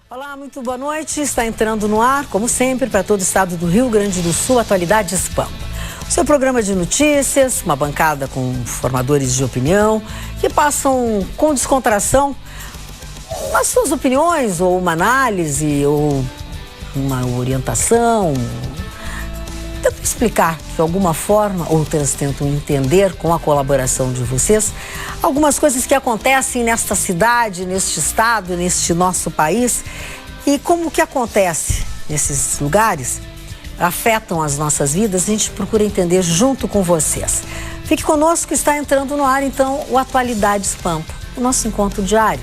Olá, muito boa noite. Está entrando no ar, como sempre, para todo o estado do Rio Grande do Sul, Atualidades Pampa. O seu programa de notícias, uma bancada com formadores de opinião que passam com descontração as suas opiniões, ou uma análise, ou uma orientação. Tentam explicar de alguma forma, outras tentam entender com a colaboração de vocês, algumas coisas que acontecem nesta cidade, neste estado, neste nosso país, e como que acontece nesses lugares, afetam as nossas vidas, a gente procura entender junto com vocês. Fique conosco, está entrando no ar então o Atualidades Pampa, o nosso encontro diário,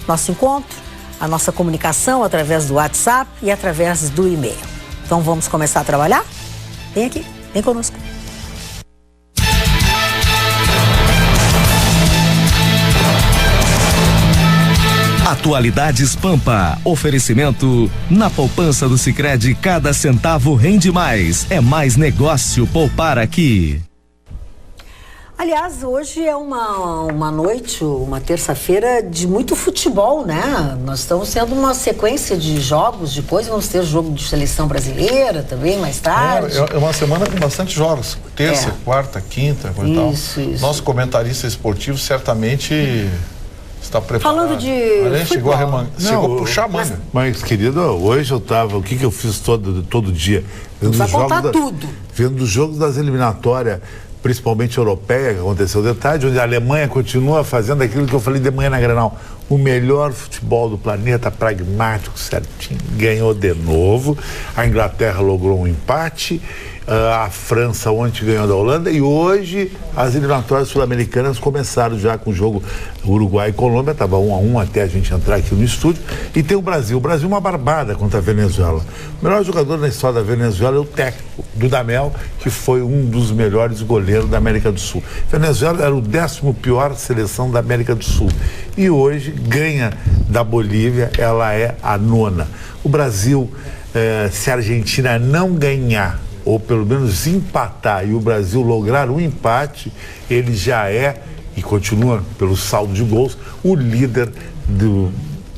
nosso encontro, a nossa comunicação através do WhatsApp e através do e-mail. Então vamos começar a trabalhar? Vem aqui, vem conosco. Atualidades Pampa. Oferecimento: na poupança do Sicredi, cada centavo rende mais. É mais negócio poupar aqui. Aliás, hoje é uma noite, uma terça-feira de muito futebol, né? Nós estamos tendo uma sequência de jogos, de coisas. Vamos ter jogo de seleção brasileira também mais tarde. É uma semana com bastante jogos. Terça, quarta, quinta, coisa e tal. Isso. Nosso comentarista esportivo certamente está preparado. Falando de chegou a puxar a manga. Mas, querido, hoje eu tava... O que eu fiz todo dia? Vai contar tudo. Vendo os jogos das eliminatórias, principalmente europeia, que aconteceu de tarde, onde a Alemanha continua fazendo aquilo que eu falei de manhã na Grenal. O melhor futebol do planeta, pragmático, certinho, ganhou de novo. A Inglaterra logrou um empate, a França ontem ganhou da Holanda, e hoje as eliminatórias sul-americanas começaram já com o jogo Uruguai e Colômbia, estava 1-1 até a gente entrar aqui no estúdio, e tem o Brasil uma barbada contra a Venezuela. O melhor jogador na história da Venezuela é o técnico, Dudamel, que foi um dos melhores goleiros da América do Sul. A Venezuela era o 10º pior seleção da América do Sul, e hoje ganha da Bolívia, ela é a 9ª. O Brasil, se a Argentina não ganhar, ou pelo menos empatar, e o Brasil lograr um empate, ele já é, e continua pelo saldo de gols, o líder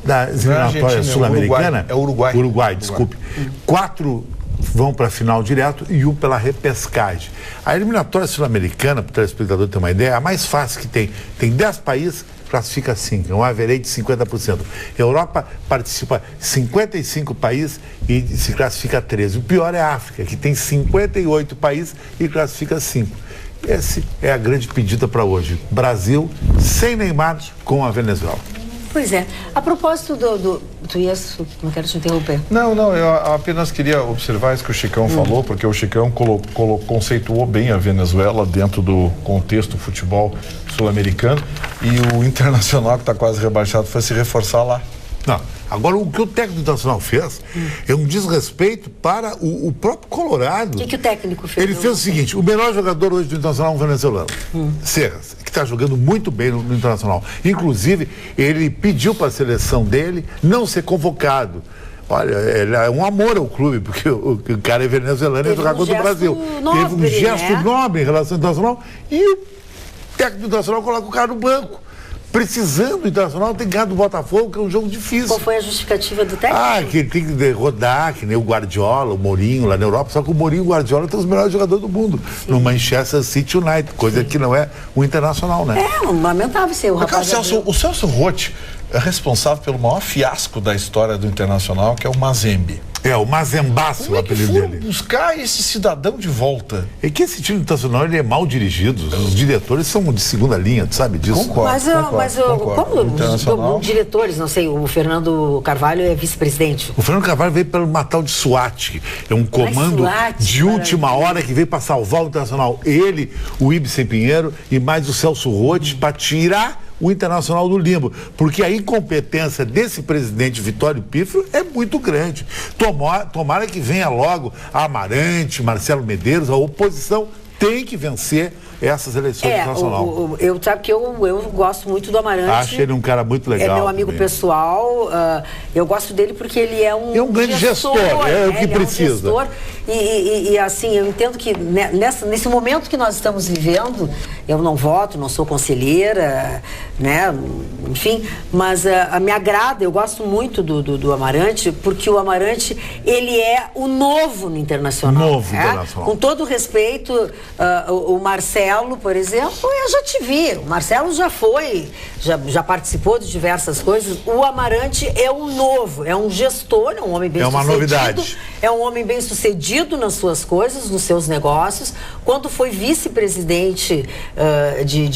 da eliminatória sul-americana. É o Uruguai. Uruguai, desculpe. 4 vão para a final direto e 1 pela repescagem. A eliminatória sul-americana, para o telespectador ter uma ideia, é a mais fácil que tem. Tem 10 países, classifica 5, é um average de 50%. Europa participa 55 países e se classifica 13. O pior é a África, que tem 58 países e classifica 5. Essa é a grande pedida para hoje. Brasil sem Neymar com a Venezuela. Pois é. A propósito tu ias, não quero te interromper. Não, eu apenas queria observar isso que o Chicão falou, porque o Chicão conceituou bem a Venezuela dentro do contexto futebol sul-americano, e o Internacional, que está quase rebaixado, foi se reforçar lá. Não. Agora, o que o técnico internacional fez é um desrespeito para o próprio Colorado. O que o técnico fez? Ele fez o seguinte: o melhor jogador hoje do Internacional é um venezuelano, Serras, que está jogando muito bem no Internacional. Inclusive, ele pediu para a seleção dele não ser convocado. Olha, ele é um amor ao clube, porque o cara é venezuelano e jogar contra o Brasil. Teve um gesto nobre em relação ao Internacional, e o técnico internacional coloca o cara no banco. Precisando do Internacional, tem ganhado do Botafogo, que é um jogo difícil. Qual foi a justificativa do técnico? Que ele tem que rodar, que nem o Guardiola, o Mourinho lá na Europa, só que o Mourinho e o Guardiola são os melhores jogadores do mundo. Sim. No Manchester City United, coisa que não é o Internacional, né? Lamentável ser o rapaz. O Celso Roth é responsável pelo maior fiasco da história do Internacional, que é o Mazembe. O Mazembaço, o apelido dele. Buscar esse cidadão de volta. É que esse time internacional, ele é mal dirigido. Os diretores são de segunda linha, tu sabe disso? Concordo. Como os diretores, não sei, o Fernando Carvalho é vice-presidente. O Fernando Carvalho veio para matar o de SWAT, é um comando de última hora que veio para salvar o Internacional. Ele, o Ibsen Pinheiro e mais o Celso Roth, para tirar o Internacional do limbo, porque a incompetência desse presidente Vitório Pífero é muito grande. Tomara que venha logo a Amarante, Marcelo Medeiros, a oposição tem que vencer essas eleições internacionais. Sabe que eu gosto muito do Amarante. Acho ele um cara muito legal. É meu amigo pessoal. Eu gosto dele porque ele é um grande gestor, é o que precisa. E assim, eu entendo que nesse momento que nós estamos vivendo, eu não voto, não sou conselheira, né? Enfim, mas me agrada, eu gosto muito do Amarante, porque o Amarante, ele é o novo no Internacional. Internacional. Com todo respeito, o Marcelo, por exemplo, eu já te vi. O Marcelo já foi, já participou de diversas coisas. O Amarante é o novo, é um gestor, é um homem bem sucedido. É uma novidade. É um homem bem sucedido nas suas coisas, nos seus negócios. Quando foi vice-presidente de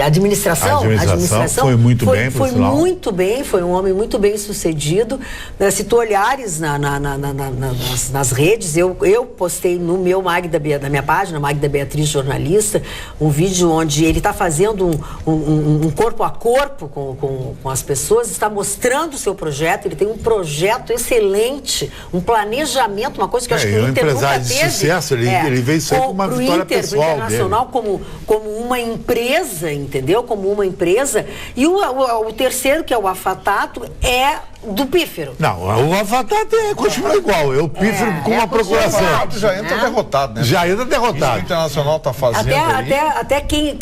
administração, foi muito bem, foi muito bem, foi um homem muito bem sucedido. Se tu olhares nas redes, eu postei no meu na minha página, Magda Beatriz Jornalista, um vídeo onde ele está fazendo um corpo a corpo com as pessoas, está mostrando o seu projeto, ele tem um projeto excelente, um planejamento, uma coisa que eu acho que o Inter nunca teve. De sucesso, ele veio sempre com uma vitória pessoal pro Internacional dele. Como uma empresa, entendeu? Como uma empresa. E o terceiro, que é o Afatato, é do Pífero. Não, o Afatato continua igual. Eu Pífero com uma procuração. O Afatato já entra derrotado, né? Já entra derrotado. Isso o Internacional está fazendo até quem,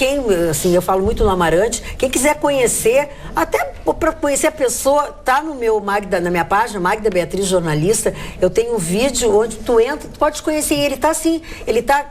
assim, eu falo muito no Amarante, quem quiser conhecer, até para conhecer a pessoa, tá no meu na minha página, Magda Beatriz Jornalista, eu tenho um vídeo onde tu entra, tu pode conhecer ele, tá assim,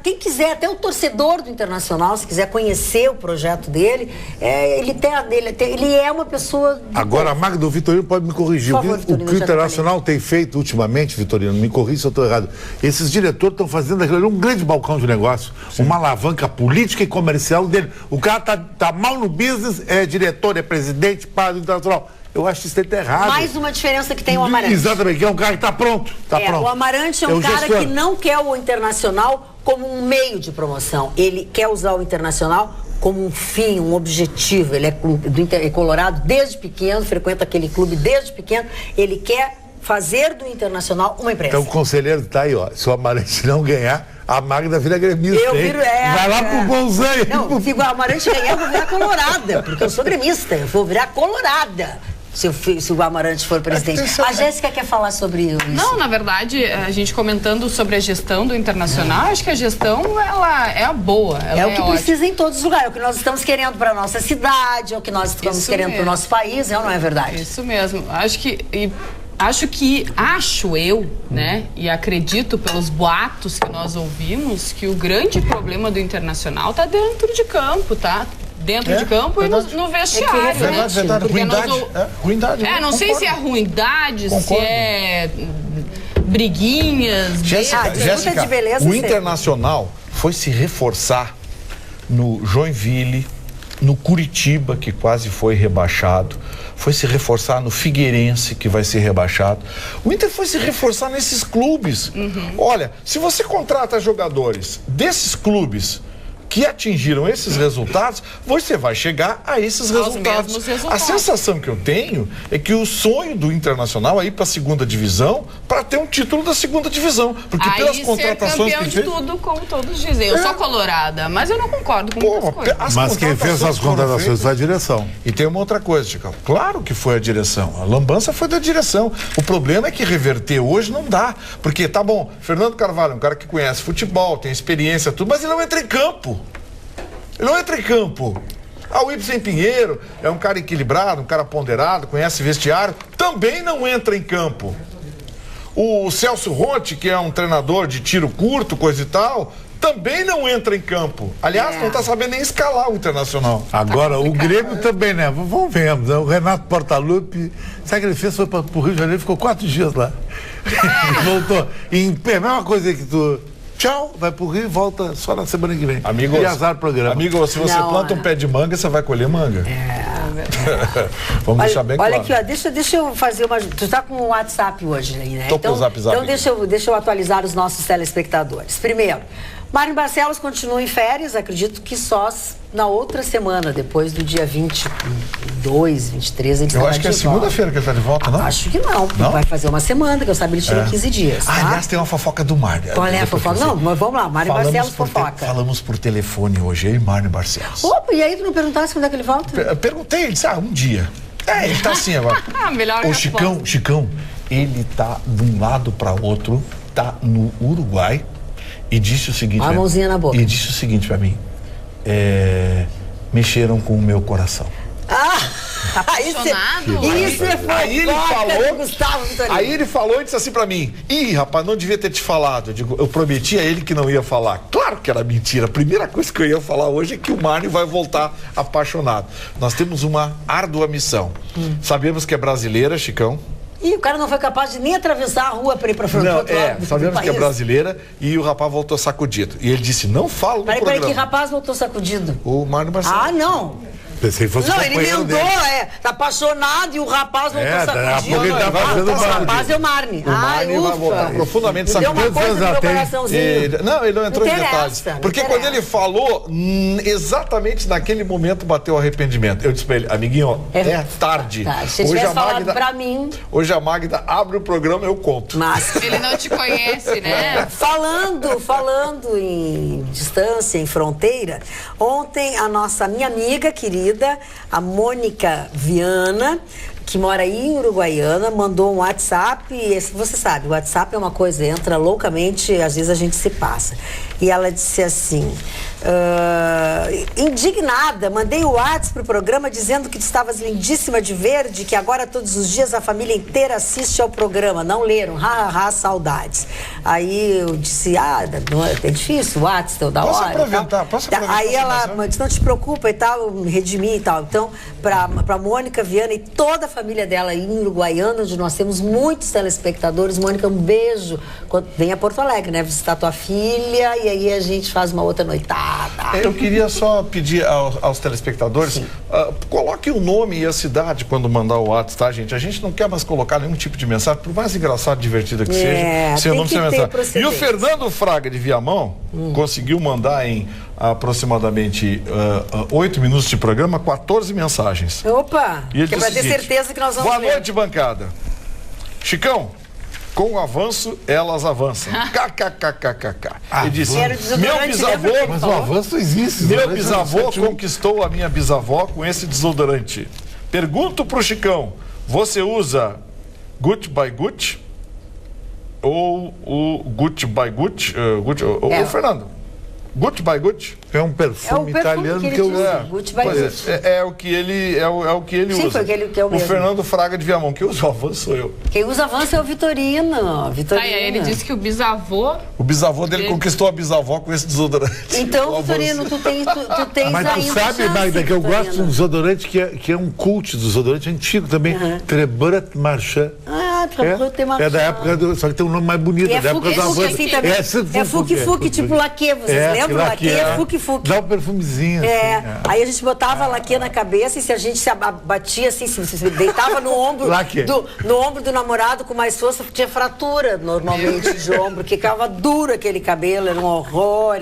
quem quiser, até o torcedor do Internacional, se quiser conhecer o projeto dele, ele é uma pessoa... Agora, a Magda, o Vitorino pode me corrigir. Favor, o que o Internacional tem feito ultimamente, Vitorino, me corrija se eu estou errado, esses diretores estão fazendo aquilo ali um grande balcão de negócio, uma alavanca política e comercial dele. O cara tá mal no business, é diretor, é presidente, padre do Internacional. Eu acho que isso está errado. Mais uma diferença que tem o Amarante. Exatamente, que é um cara que está pronto. Pronto. O Amarante é um cara que não quer o Internacional como um meio de promoção. Ele quer usar o Internacional como um fim, um objetivo. Ele é colorado desde pequeno, frequenta aquele clube desde pequeno. Ele quer fazer do Internacional uma empresa. Então o conselheiro está aí, ó. Se o Amarante não ganhar, a Magda vira gremista. Vai lá pro Bolzanha. Não, se o Amarante ganhar, eu vou virar colorada, porque eu sou gremista. Eu vou virar colorada. Se o Amarante for presidente. A Jéssica quer falar sobre isso. Não, na verdade, a gente comentando sobre a gestão do Internacional, acho que a gestão, ela é boa. Ela é o que precisa em todos os lugares. É o que nós estamos querendo para a nossa cidade, é o que nós estamos querendo para o nosso país, não é verdade? Isso mesmo. Acho eu, né, e acredito pelos boatos que nós ouvimos, que o grande problema do Internacional está dentro de campo, tá? Dentro de campo verdade. E no vestiário, né? Verdade. Ruindade. Não sei se é ruindade, se é briguinhas. Jéssica, de beleza, o Internacional foi se reforçar no Joinville, no Curitiba, que quase foi rebaixado, foi se reforçar no Figueirense, que vai ser rebaixado. O Inter foi se reforçar nesses clubes. Olha, se você contrata jogadores desses clubes que atingiram esses resultados, você vai chegar a esses resultados. A sensação que eu tenho é que o sonho do Internacional é ir para a segunda divisão para ter um título da segunda divisão. Porque pelas contratações que fez... tudo, como todos dizem. Eu sou colorada, mas eu não concordo com muitas coisas. Mas quem fez as contratações foi a direção. E tem uma outra coisa, Chico. Claro que foi a direção. A lambança foi da direção. O problema é que reverter hoje não dá. Porque, tá bom, Fernando Carvalho é um cara que conhece futebol, tem experiência, tudo, mas ele não entra em campo. Ele não entra em campo. O Ibsen Pinheiro é um cara equilibrado, um cara ponderado, conhece vestiário, também não entra em campo. O Celso Rotti, que é um treinador de tiro curto, coisa e tal, também não entra em campo. Aliás, não está sabendo nem escalar o Internacional. Agora, o Grêmio também, né? Vamos ver, né? O Renato Portaluppi, sabe o que ele fez? Foi para o Rio de Janeiro, ficou 4 dias lá. Voltou. E a mesma coisa que tu... Tchau, vai pro Rio e volta só na semana que vem. Amigo, e azar programa. Amigo, se você planta um pé de manga, você vai colher manga. Vamos deixar bem claro. Olha aqui, ó, deixa eu fazer uma... Tu tá com o WhatsApp hoje aí, né? Tô com o Zap. Então deixa eu atualizar os nossos telespectadores. Primeiro, Mário Barcelos continua em férias, acredito que só na outra semana, depois do dia 22, 23, ele Eu acho que é segunda-feira que ele está de volta, não? Acho que não. Vai fazer uma semana, que eu sabia ele tira 15 dias. Tá? Aliás, tem uma fofoca do Mário. Qual é a fofoca? Não, mas vamos lá, Mário Barcelos fofoca. Falamos por telefone hoje, eu e Mário Barcelos. Opa, e aí tu não perguntasse quando é que ele volta? Perguntei, ele disse, um dia. Ele tá assim agora. Melhor Ô, Chicão, ele tá de um lado para outro, tá no Uruguai, E disse o seguinte... A mãozinha na boca. E disse o seguinte pra mim. Mexeram com o meu coração. Tá apaixonado? Isso foi aí ele falou, Gustavo Vitorino. Aí ele falou e disse assim pra mim: ih, rapaz, não devia ter te falado. Eu prometi a ele que não ia falar. Claro que era mentira. A primeira coisa que eu ia falar hoje é que o Mário vai voltar apaixonado. Nós temos uma árdua missão. Sabemos que é brasileira, Chicão. E o cara não foi capaz de nem atravessar a rua para ir para frente. Não, sabemos que é brasileira e o rapaz voltou sacudido. E ele disse: não falo no programa. Peraí, que rapaz voltou sacudido? O Mário Marcelo. Ah, não. Pensei que fosse Não, ele companheiro emendou, dele. tá apaixonado e o rapaz voltou daqui a sacudido. pouco ele tá fazendo O barulho. rapaz é o Marne. O Marne vai voltar profundamente Deu uma sacudido. coisa no meu coraçãozinho. Não, ele não entrou em interessa, detalhes. não Porque interessa. quando ele falou, exatamente naquele momento bateu o arrependimento. Eu disse pra ele: amiguinho, é tarde. Tá, se tivesse falado pra mim... Hoje a Magda abre o programa e eu conto. Mas... Ele não te conhece, né? Falando em distância, em fronteira, ontem a minha amiga querida, a Mônica Viana, que mora aí em Uruguaiana, mandou um WhatsApp. E você sabe, o WhatsApp é uma coisa, entra loucamente, às vezes a gente se passa. E ela disse assim, indignada, mandei o WhatsApp pro programa dizendo que tu estavas lindíssima de verde, que agora todos os dias a família inteira assiste ao programa. Não leram? Saudades. Aí eu disse, é difícil o WhatsApp, teu da Posso hora. aproveitar? Aí ela disse, não te preocupa e tal, me redimi e tal. Então, pra Mônica Viana e toda a família dela aí em Uruguaiana, onde nós temos muitos telespectadores. Mônica, um beijo. Vem a Porto Alegre, né? Visitar tua filha e aí a gente faz uma outra noitada. Eu queria só pedir aos telespectadores, coloque o nome e a cidade quando mandar o WhatsApp, tá, gente? A gente não quer mais colocar nenhum tipo de mensagem, por mais engraçado e divertida que seja, seu nome, seu mensagem. E o Fernando Fraga de Viamão conseguiu mandar em aproximadamente 8 minutos de programa, 14 mensagens. Opa! E ele que é pra disse ter o seguinte: certeza que nós vamos boa ver. noite, bancada. Chicão, com o avanço, elas avançam. KKKKK. Ele disse: Era meu desodorante, bisavô. lembra? Mas o avanço existe. Meu bisavô conquistou a minha bisavó com esse desodorante. Pergunto pro Chicão: você usa Gucci by Gucci? Ou o Gucci by Gucci? Ô, Fernando, Gucci by Gucci? É um perfume italiano que eu uso. Gucci by Gucci. É o que ele Sim, usa. foi aquele que é o mesmo. Fernando Fraga de Viamão, que usa o avanço sou eu. Quem usa avanço é o Vitorino. Aí ele disse que o bisavô... O bisavô dele conquistou a bisavó com esse desodorante. Então, Vitorino, tu tens Mas tu ainda sabe, chance, Magda, que eu Vitorino. gosto de um desodorante que é um cult, desodorante antigo também. Trebret Marchand. É da época só que tem um nome mais bonito, E é da época do fuque-fuque avô. assim também. É fuque-fuque, tipo laque, vocês lembram? Laque é fuque-fuque. Dá um perfumezinho. Aí a gente botava laque na cabeça e se a gente se batia assim, se deitava no ombro no ombro do namorado com mais força, tinha fratura normalmente de ombro, que ficava duro aquele cabelo, era um horror.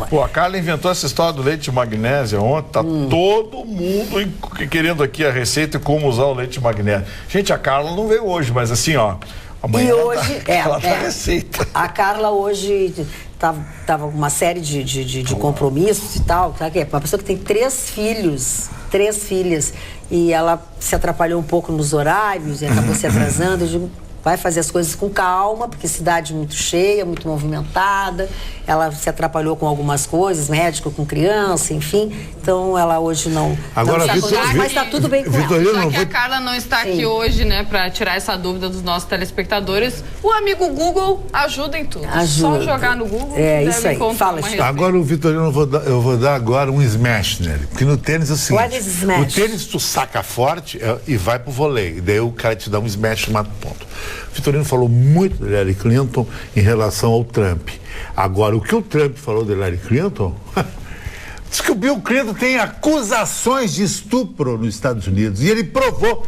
Pô, a Carla inventou essa história do leite de magnésia ontem, tá todo mundo querendo aqui a receita e como usar o leite de magnésia. Gente, a Carla não veio hoje, mas assim, ó, amanhã E hoje, ela tá receita. A Carla hoje tava com uma série de compromissos e tal, sabe? É uma pessoa que tem 3 filhas, e ela se atrapalhou um pouco nos horários e acabou se atrasando. Eu digo, vai fazer as coisas com calma, porque cidade muito cheia, muito movimentada. Ela se atrapalhou com algumas coisas, médico com criança, enfim. Então ela hoje não... Agora, não está mas está tudo bem com ela. Já que a Carla não está aqui hoje, né, para tirar essa dúvida dos nossos telespectadores, o amigo Google ajuda em tudo. Ajuda. Só jogar no Google. É isso aí. Fala, Chico. Agora o Vitorino, eu vou dar agora um smash nele. Porque no tênis é o seguinte: What is smash? o tênis tu saca forte e vai pro vôlei. E daí o cara te dá um smash e mata o ponto. O Vitorino falou muito da Hillary Clinton em relação ao Trump. Agora, o que o Trump falou da Hillary Clinton... Diz que o Bill Clinton tem acusações de estupro nos Estados Unidos. E ele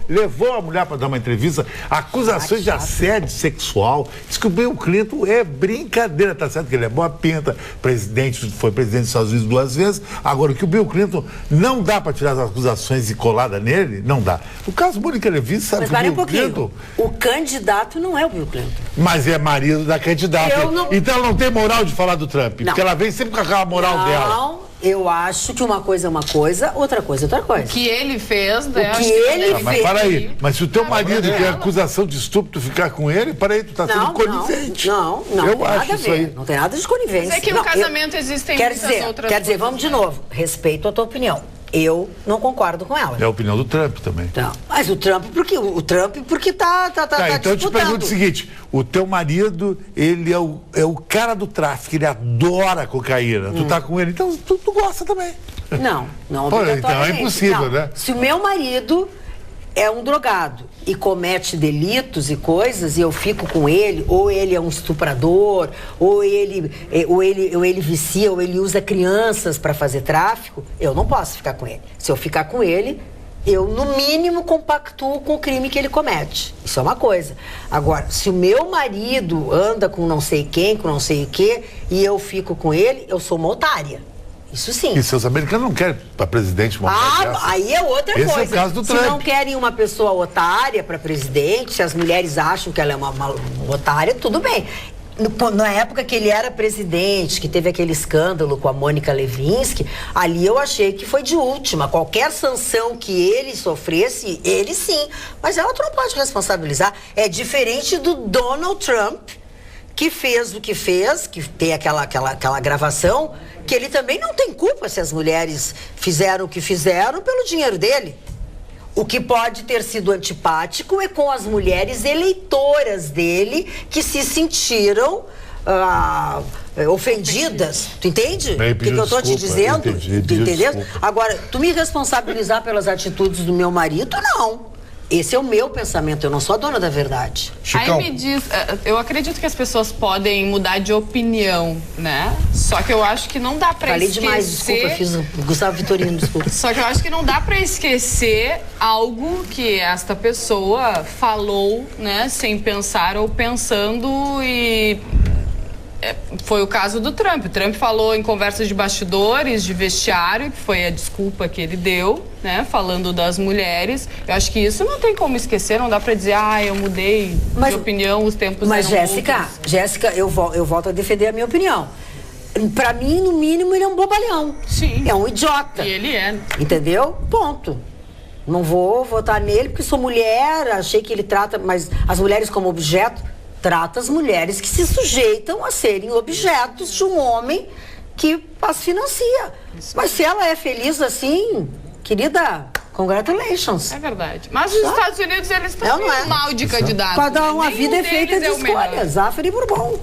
levou a mulher para dar uma entrevista, acusações de assédio sexual. Diz que o Bill Clinton é brincadeira, tá certo que ele é boa pinta, foi presidente dos Estados Unidos 2 vezes. Agora, o que o Bill Clinton não dá para tirar as acusações e colada nele, não dá. O caso Mônica Levi, sabe que o Bill Clinton... O candidato não é o Bill Clinton. Mas é marido da candidata. Então ela não tem moral de falar do Trump, porque ela vem sempre com aquela moral dela. Eu acho que uma coisa é uma coisa, outra coisa é outra coisa. O que ele fez, né? O que ele fez. Mas para aí, mas se o teu marido quer acusação de estupro, tu ficar com ele, para aí, tu tá sendo conivente. Não, eu tem acho nada a isso ver. aí. Não tem nada de conivência. Mas é que no casamento existem muitas outras Quer dizer, coisas, vamos de novo. Respeito a tua opinião. Eu não concordo com ela. É a opinião do Trump também. Não, mas o Trump porque tá então eu te pergunto o seguinte, o teu marido, ele é o cara do tráfico, ele adora cocaína, tu tá com ele, então tu gosta também. Não Pô, obrigatoriamente. então é impossível, não. né? Se o meu marido é um drogado e comete delitos e coisas, e eu fico com ele, ou ele é um estuprador, ou ele vicia, ou ele usa crianças para fazer tráfico, eu não posso ficar com ele. Se eu ficar com ele, eu, no mínimo, compactuo com o crime que ele comete. Isso é uma coisa. Agora, se o meu marido anda com não sei quem, com não sei o quê, e eu fico com ele, eu sou uma otária. Isso sim. E seus americanos não querem para presidente uma mulher dessa? Aí é outra coisa. Esse é o caso do Trump. Se não querem uma pessoa otária para presidente, se as mulheres acham que ela é uma otária, tudo bem. Na época que ele era presidente, que teve aquele escândalo com a Mônica Lewinsky, ali eu achei que foi de última. Qualquer sanção que ele sofresse, ele sim. Mas ela não pode responsabilizar. É diferente do Donald Trump, que fez o que fez, que tem aquela gravação, que ele também não tem culpa se as mulheres fizeram o que fizeram pelo dinheiro dele. O que pode ter sido antipático é com as mulheres eleitoras dele que se sentiram ofendidas. Tu entende? O que eu tô te dizendo? Tu entendeu? Agora, tu me responsabilizar pelas atitudes do meu marido, não. Esse é o meu pensamento, eu não sou a dona da verdade. Chicão. Aí me diz, eu acredito que as pessoas podem mudar de opinião, né? Só que eu acho que não dá pra Falei esquecer... demais, desculpa, fiz o Gustavo Vitorino, desculpa. Só que eu acho que não dá pra esquecer algo que esta pessoa falou, né? Sem pensar ou pensando e... Foi o caso do Trump. O Trump falou em conversas de bastidores, de vestiário, que foi a desculpa que ele deu, né? Falando das mulheres. Eu acho que isso não tem como esquecer, não dá pra dizer, eu mudei de opinião, os tempos eram Jéssica, eu volto a defender a minha opinião. Pra mim, no mínimo, ele é um bobalhão. Sim. É um idiota. E ele é. Entendeu? Ponto. Não vou votar nele porque sou mulher, achei que ele trata as mulheres como objeto. Trata as mulheres que se sujeitam a serem objetos de um homem que as financia. Mas se ela é feliz assim, querida, congratulations. É verdade. Mas os Estados Unidos, eles estão mal de candidato. Cada uma vida é feita de escolhas. Zafra e Bourbon.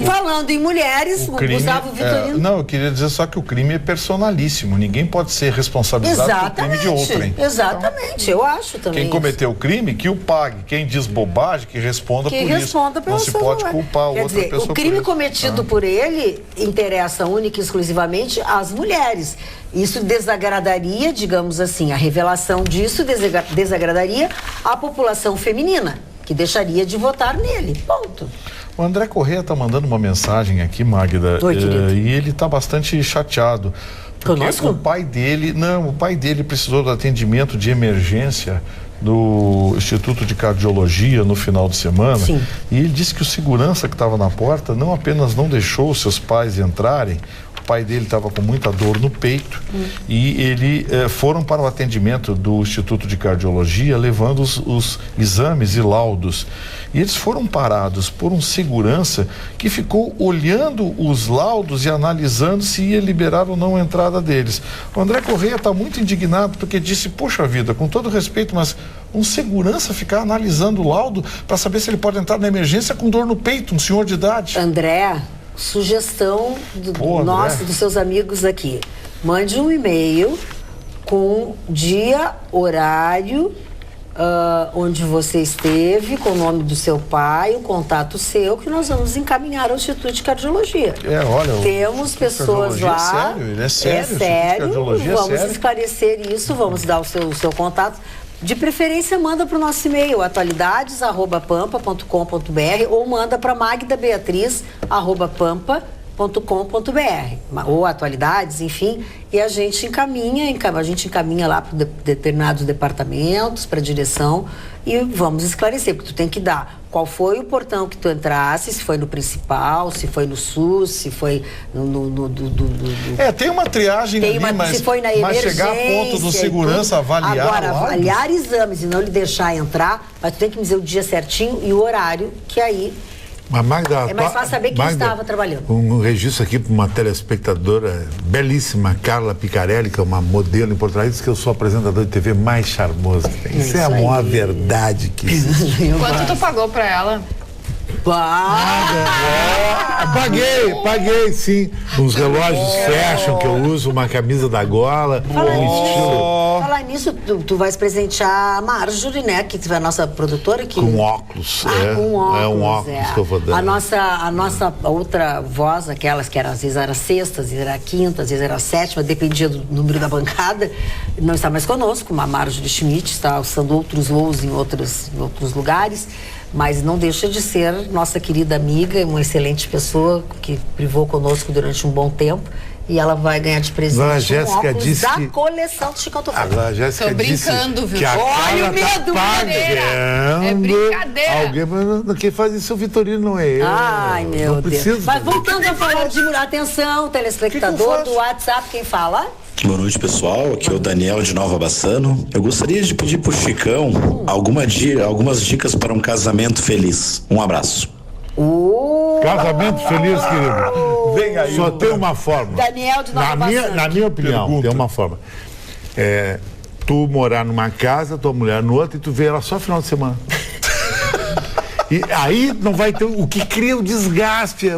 Falando em mulheres, o Gustavo Vitorino. Não, eu queria dizer só que o crime é personalíssimo. Ninguém pode ser responsabilizado pelo crime de outrem. Exatamente, eu acho também. Quem cometeu o crime, que o pague. Quem diz bobagem, que responda por isso. Não se pode culpar outra pessoa. O crime cometido por ele interessa única e exclusivamente às mulheres. Isso desagradaria, digamos assim, a revelação disso desagradaria a população feminina, que deixaria de votar nele. Ponto. O André Correia está mandando uma mensagem aqui, Magda. Oi, querido. E ele está bastante chateado. Porque Conosco? o pai dele precisou do atendimento de emergência do Instituto de Cardiologia no final de semana. Sim. E ele disse que o segurança que estava na porta não apenas não deixou seus pais entrarem, o pai dele estava com muita dor no peito e ele foram para o atendimento do Instituto de Cardiologia levando os exames e laudos. E eles foram parados por um segurança que ficou olhando os laudos e analisando se ia liberar ou não a entrada deles. O André Correia está muito indignado porque disse, poxa vida, com todo respeito, mas um segurança ficar analisando o laudo para saber se ele pode entrar na emergência com dor no peito, um senhor de idade. André, sugestão dos seus amigos aqui. Mande um e-mail com dia, horário, onde você esteve, com o nome do seu pai, o contato seu, que nós vamos encaminhar ao Instituto de Cardiologia. Temos pessoas lá. É sério. É sério. Vamos esclarecer isso, vamos dar o seu contato. De preferência, manda para o nosso e-mail, atualidades@pampa.com.br ou manda para magdabeatriz@pampa.com.br. ou atualidades, enfim, e a gente encaminha lá para determinados departamentos, para a direção, e vamos esclarecer, porque tu tem que dar qual foi o portão que tu entrasse, se foi no principal, se foi no SUS, se foi tem uma triagem ali, mas, se foi na emergência, chegar a ponto do segurança avaliar. Agora, avaliar exames e não lhe deixar entrar, mas tu tem que me dizer o dia certinho e o horário, que aí Mas Magda, é mais fácil saber quem estava trabalhando. Um registro aqui para uma telespectadora belíssima, Carla Picarelli, que é uma modelo em Porto Alegre, diz que eu sou o apresentador de TV mais charmoso que tem. Isso é a maior verdade que existe. Quanto tu pagou pra ela? Paguei sim. Uns relógios fashion que eu uso, uma camisa da Gola, Falar nisso, tu vais presentear a Marjorie, né? Que é a nossa produtora. Com óculos. Com óculos. É um óculos que eu vou dar. A nossa outra voz, aquelas que às vezes era sexta, às vezes era quinta, às vezes era sétima, dependia do número da bancada, não está mais conosco. A Marjorie Schmidt está alçando outros voos em outros lugares. Mas não deixa de ser nossa querida amiga, uma excelente pessoa que privou conosco durante um bom tempo. E ela vai ganhar de presente um óculos da coleção do Chicão Tofani. Agora a Jéssica disse que a Olha o medo, pagando. É brincadeira. Alguém, mas quem faz isso é o Vitorino, não é eu. Ai, meu Deus. Mas voltando a falar de atenção, telespectador do WhatsApp, quem fala? Boa noite, pessoal. Aqui é o Daniel de Nova Bassano. Eu gostaria de pedir pro Chicão algumas dicas para um casamento feliz. Um abraço. Casamento feliz, querido. Vem aí. Só tem uma forma. Daniel de Nova Bassano. Na minha opinião, tem uma forma. Tu morar numa casa, tua mulher no outro, e tu vê ela só final de semana. E aí não vai ter o que cria o desgaste,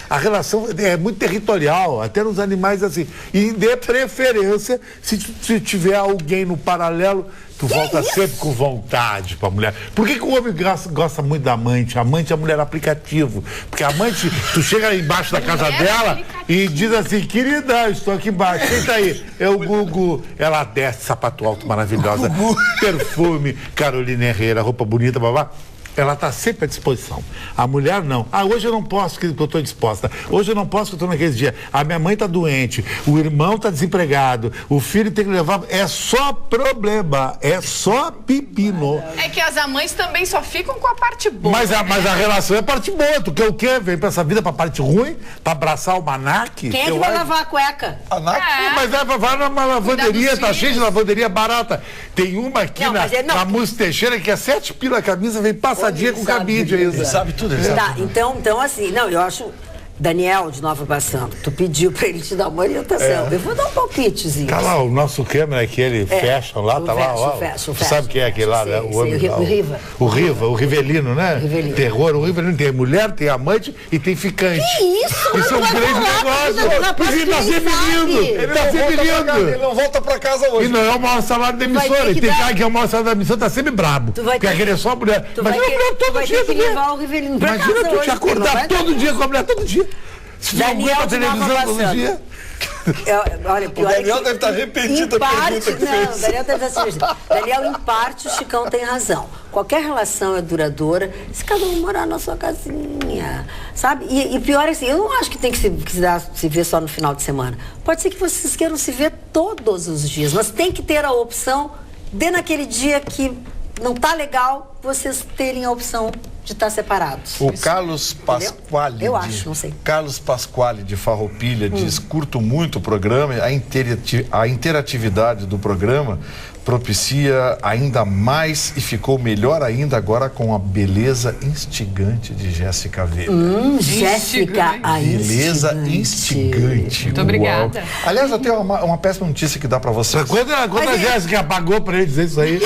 a relação é muito territorial, até nos animais assim. E de preferência, se tiver alguém no paralelo, tu volta sempre com vontade pra mulher. Por que o homem gosta muito da amante? A amante é a mulher aplicativo. Porque a amante, tu chega lá embaixo da casa dela e diz assim, querida, estou aqui embaixo, senta aí. É o Gugu. Ela desce, sapato alto maravilhosa, perfume, Carolina Herrera, roupa bonita, babá. Ela está sempre à disposição. A mulher não. Hoje eu não posso porque eu estou disposta. Hoje eu não posso porque eu estou naquele dia. A minha mãe está doente, o irmão está desempregado, o filho tem que levar. É só problema, é só pepino. É que as mães também só ficam com a parte boa. Mas a relação é a parte boa. Tu quer o quê? Vem pra essa vida pra parte ruim? Pra abraçar o Manac? Quem é que vai lavar a cueca? Mas vai numa lavanderia, tá cheio de lavanderia barata. Tem uma aqui na Múcio Teixeira que é 7 pila a camisa, vem passadinha com cabide. Ele sabe tudo, ele sabe tudo. Então assim, eu acho... Daniel de Nova Bassano, tu pediu pra ele te dar uma orientação. Eu vou dar um palpitezinho. Tá lá, o nosso câmera, aquele fashion lá, tá lá, ó. Fashion. Sabe quem é aquele lá, né? O homem lá. O Riva, o Rivelino, né? Terror, o Rivelino tem mulher, tem amante e tem ficante. Que isso? Isso é um grande negócio. Ele tá sempre lindo. Ele não volta pra casa hoje. E não é o maior salário da emissora. E tem cara que é o maior salário da emissora, tá sempre brabo. Porque aquele é só a mulher. Mas todo dia. Tu vai levar o Rivelino pra casa. Imagina tu te acordar todo dia com a mulher, todo dia. Daniel de Nova Bassano. Olha, o Daniel deve estar repetindo a pergunta que fez. Daniel deve estar assim. Daniel, em parte, o Chicão tem razão. Qualquer relação é duradoura se cada um morar na sua casinha, sabe? E pior é assim, eu não acho que tem que se ver só no final de semana. Pode ser que vocês queiram se ver todos os dias, mas tem que ter a opção de naquele dia que não tá legal, vocês terem a opção de estar separados. O Carlos Pasquale. Eu acho, não sei. Carlos Pasquale de Farroupilha diz: curto muito o programa, a interatividade do programa propicia ainda mais e ficou melhor ainda agora com a beleza instigante de Jéssica Weber. Jéssica, a beleza instigante. Muito obrigada. Aliás, eu tenho uma péssima notícia que dá pra vocês. Quando a Jéssica pagou pra ele dizer isso aí?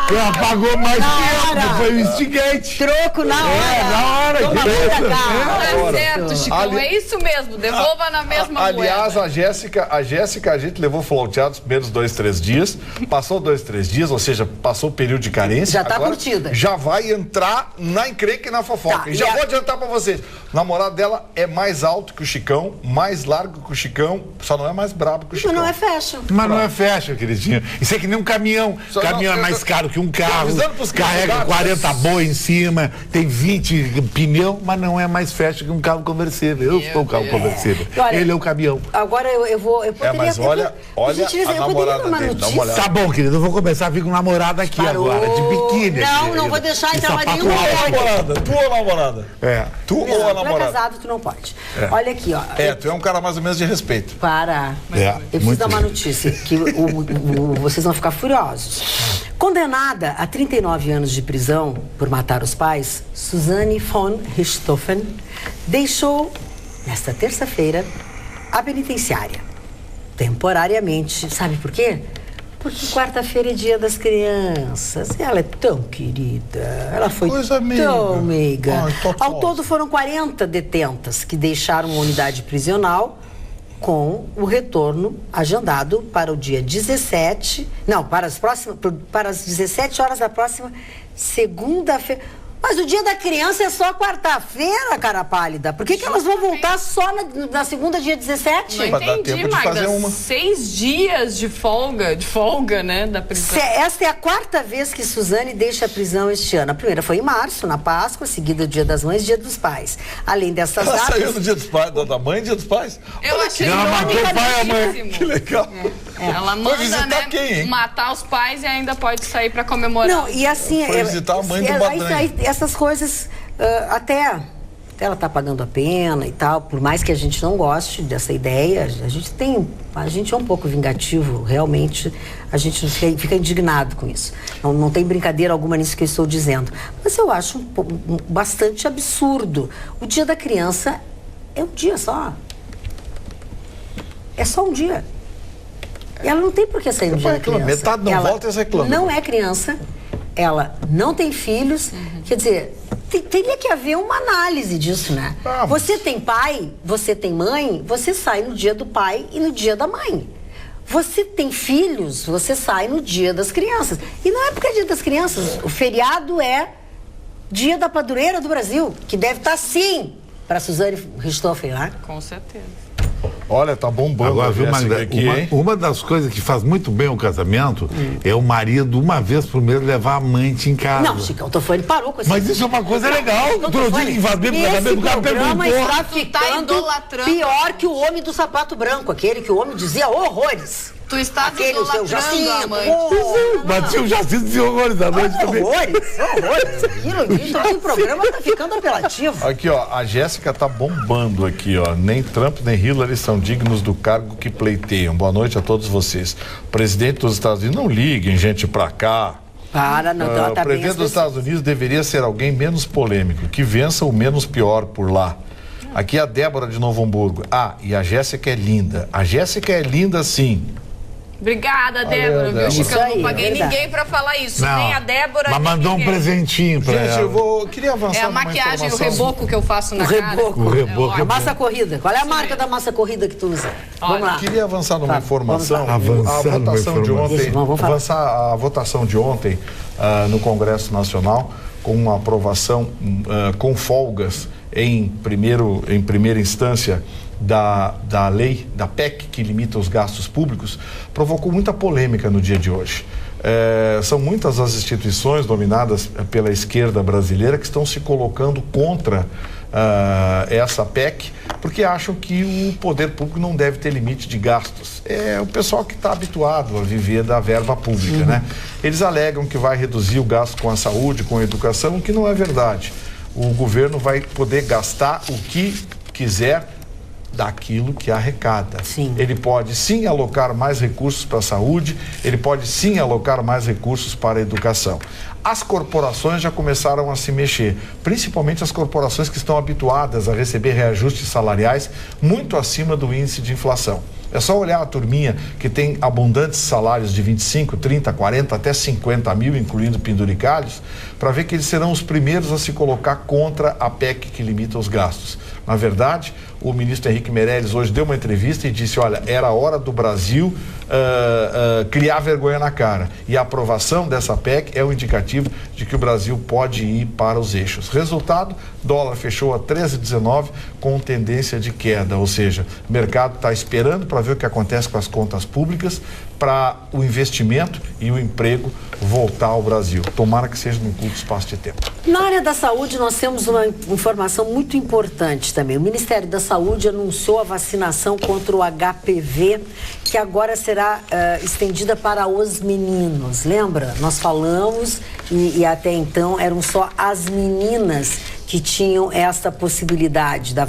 Ela pagou mais tempo, foi o instigante. Troco na hora. Na hora. Tá certo, Chicão, é isso mesmo, devolva na mesma moeda. Aliás, a Jéssica, a gente levou flauteados menos 2-3 dias, passou 2-3 dias, ou seja, passou o período de carência. Já tá curtida. Já vai entrar na encrenca e na fofoca. Tá, e já vou adiantar pra vocês. O namorado dela é mais alto que o Chicão, mais largo que o Chicão, só não é mais brabo que o Chicão. Mas não é fashion. Mas não é fashion, queridinho. Isso é que nem um caminhão. Caminhão caminhão é mais caro que um carro, avisando pros carrega candidatos. 40 boi em cima, tem 20 pneu, mas não é mais festa que um carro conversível. Eu sou o carro conversível. Olha, ele é o caminhão. Agora eu poderia... mas olha Gentileza, a eu poderia namorada dar uma dele, dá uma notícia. olhada. Tá bom, querido, eu vou começar a vir com namorada aqui Parou. agora, de biquíni. Não, querida. não vou deixar De entrar mais sapato nenhuma alto. Namorada, tu ou namorada? É. Tu ou a Tu é namorada? casado, tu não pode. Olha aqui, ó. Tu é um cara mais ou menos de respeito. Para. É, Eu preciso muito dar uma bem. notícia, que vocês vão ficar furiosos. Condenada a 39 anos de prisão por matar os pais, Suzanne von Richthofen deixou, nesta terça-feira, a penitenciária. Temporariamente. Sabe por quê? Porque quarta-feira é dia das crianças. E ela é tão querida. Ela foi Coisa meiga. tão meiga. Ai, totosa. Ao todo foram 40 detentas que deixaram a unidade prisional com o retorno agendado para o dia 17... Não, para as 17 horas da próxima segunda-feira. Mas o dia da criança é só quarta-feira, cara pálida. Por que elas vão voltar só na segunda, dia 17? Não Pra dar entendi, tempo de Magda. fazer uma. 6 dias de folga, né, da prisão. Esta é a quarta vez que Suzane deixa a prisão este ano. A primeira foi em março, na Páscoa, seguida do Dia das Mães e Dia dos Pais. Além dessas Ela datas... saiu no dia dos pais, da mãe e dia dos pais? Eu achei Ela matou o pai e a mãe. Que legal. Ela Foi manda, visitar né, quem, hein? matar os pais e ainda pode sair pra comemorar. Não, e assim... Foi visitar a mãe do Badanha. Essas coisas, até ela está pagando a pena e tal, por mais que a gente não goste dessa ideia, a gente é um pouco vingativo, realmente, a gente fica indignado com isso. Não tem brincadeira alguma nisso que eu estou dizendo. Mas eu acho bastante absurdo. O Dia da Criança é um dia só. É só um dia. E ela não tem por que sair no dia da criança. Metade não Ela volta e eles reclamam. não é criança, ela não tem filhos. Quer dizer, teria que haver uma análise disso, né? Você tem pai, você tem mãe, você sai no dia do pai e no dia da mãe. Você tem filhos, você sai no dia das crianças. E não é porque é dia das crianças, o feriado é dia da padroeira do Brasil, que deve estar sim para Suzane Richthofen lá. Com certeza. Olha, tá bombando. Agora, viu, Jéssica, Magda, aqui, hein? uma das coisas que faz muito bem o casamento é o marido, uma vez por mês, levar a amante em casa. Não, Chicão, o Tofani parou com isso. Mas isso é uma coisa legal. Tu não diz que faz bem pro casamento, o cara programa perguntou. está Tu tá ficando idolatrando. pior que o homem do sapato branco, aquele que o homem dizia horrores. Tu está Aquele seu idolatrando a Jacinto. mãe. Mas tinha o Jacinto de horrores da noite também. Horrores. Aquilo, o programa está ficando apelativo. Aqui, ó, a Jéssica tá bombando aqui, ó. Nem Trump nem Hillary são dignos do cargo que pleiteiam. Boa noite a todos vocês. Presidente dos Estados Unidos, não liguem gente pra cá. Para, não, O tá bem. presidente dos Estados Unidos deveria ser alguém menos polêmico, que vença o menos pior por lá. Aqui é a Débora de Novo Hamburgo. E a Jéssica é linda. A Jéssica é linda, sim. Obrigada, Débora, Débora. viu, Isso Chico? Eu aí, não paguei é verdade. ninguém pra falar isso. Não, Nem a Débora, mas nem mandou um ninguém. presentinho pra Gente, ela. eu queria avançar É a numa maquiagem, o informação. reboco que eu faço na O cara. reboco. O reboco. A massa corrida. Qual é a marca da massa corrida que tu usa? Vamos lá. Queria avançar numa Tá, informação. vamos lá. A Avançar numa votação de informação. ontem, Vamos falar. avançar a votação de ontem no Congresso Nacional com uma aprovação com folgas em primeira instância da lei, da PEC, que limita os gastos públicos, provocou muita polêmica no dia de hoje. São muitas as instituições dominadas pela esquerda brasileira que estão se colocando contra essa PEC, porque acham que o poder público não deve ter limite de gastos. É o pessoal que está habituado a viver da verba pública, né? Eles alegam que vai reduzir o gasto com a saúde, com a educação, o que não é verdade. O governo vai poder gastar o que quiser daquilo que arrecada. Sim. Ele pode sim alocar mais recursos para a saúde, ele pode sim alocar mais recursos para a educação. As corporações já começaram a se mexer, principalmente as corporações que estão habituadas a receber reajustes salariais muito acima do índice de inflação. É só olhar a turminha que tem abundantes salários de 25, 30, 40, até 50 mil, incluindo penduricalhos, para ver que eles serão os primeiros a se colocar contra a PEC que limita os gastos. Na verdade, o ministro Henrique Meirelles hoje deu uma entrevista e disse, olha, era hora do Brasil criar vergonha na cara. E a aprovação dessa PEC é um indicativo de que o Brasil pode ir para os eixos. Resultado, dólar fechou a 13,19 com tendência de queda, ou seja, o mercado está esperando para ver o que acontece com as contas públicas, para o investimento e o emprego voltar ao Brasil. Tomara que seja num curto espaço de tempo. Na área da saúde, nós temos uma informação muito importante também. O Ministério da Saúde anunciou a vacinação contra o HPV, que agora será estendida para os meninos. Lembra? Nós falamos e até então eram só as meninas que tinham esta possibilidade da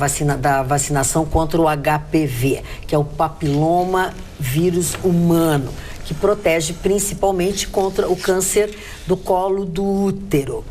vacinação contra o HPV, que é o papiloma vírus humano, que protege principalmente contra o câncer do colo do útero.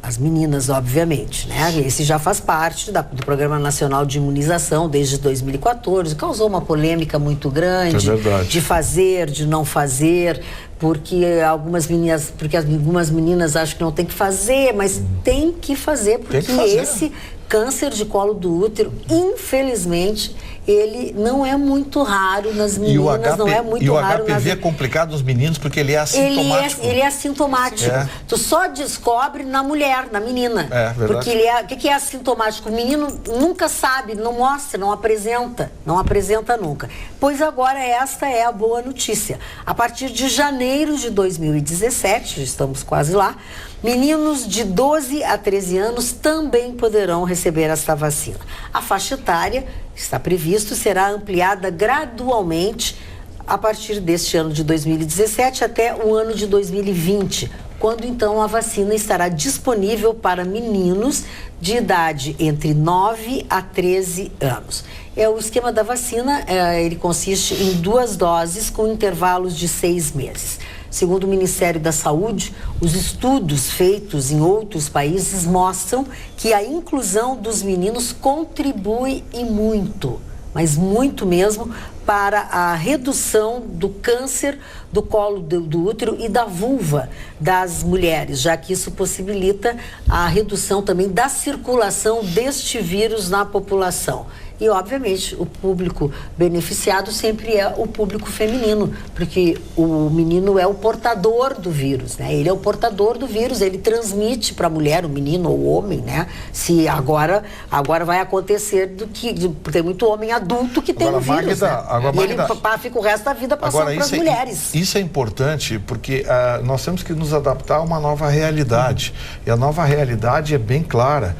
As meninas, obviamente, né? Esse já faz parte do Programa Nacional de Imunização desde 2014, causou uma polêmica muito grande de fazer, de não fazer, porque algumas meninas acham que não tem que fazer, mas tem que fazer, porque esse câncer de colo do útero, infelizmente, ele não é muito raro nas meninas, não é muito raro nas... E o HPV é complicado nos meninos porque ele é assintomático. Ele é assintomático. Tu só descobre na mulher, na menina. É, verdade. Porque o que é assintomático? O menino nunca sabe, não mostra, não apresenta nunca. Pois agora esta é a boa notícia. A partir de janeiro de 2017, já estamos quase lá, meninos de 12 a 13 anos também poderão receber esta vacina. A faixa etária, está previsto, será ampliada gradualmente a partir deste ano de 2017 até o ano de 2020, quando então a vacina estará disponível para meninos de idade entre 9 a 13 anos. O esquema da vacina, ele consiste em 2 doses com intervalos de 6 meses. Segundo o Ministério da Saúde, os estudos feitos em outros países mostram que a inclusão dos meninos contribui e muito, mas muito mesmo, para a redução do câncer do colo do útero e da vulva das mulheres, já que isso possibilita a redução também da circulação deste vírus na população. E, obviamente, o público beneficiado sempre é o público feminino, porque o menino é o portador do vírus, né? Ele é o portador do vírus, ele transmite para a mulher, o menino ou o homem, né? Se agora vai acontecer porque tem muito homem adulto que tem o vírus, né? E ele fica o resto da vida passando para as mulheres. Isso é importante porque nós temos que nos adaptar a uma nova realidade. E a nova realidade é bem clara.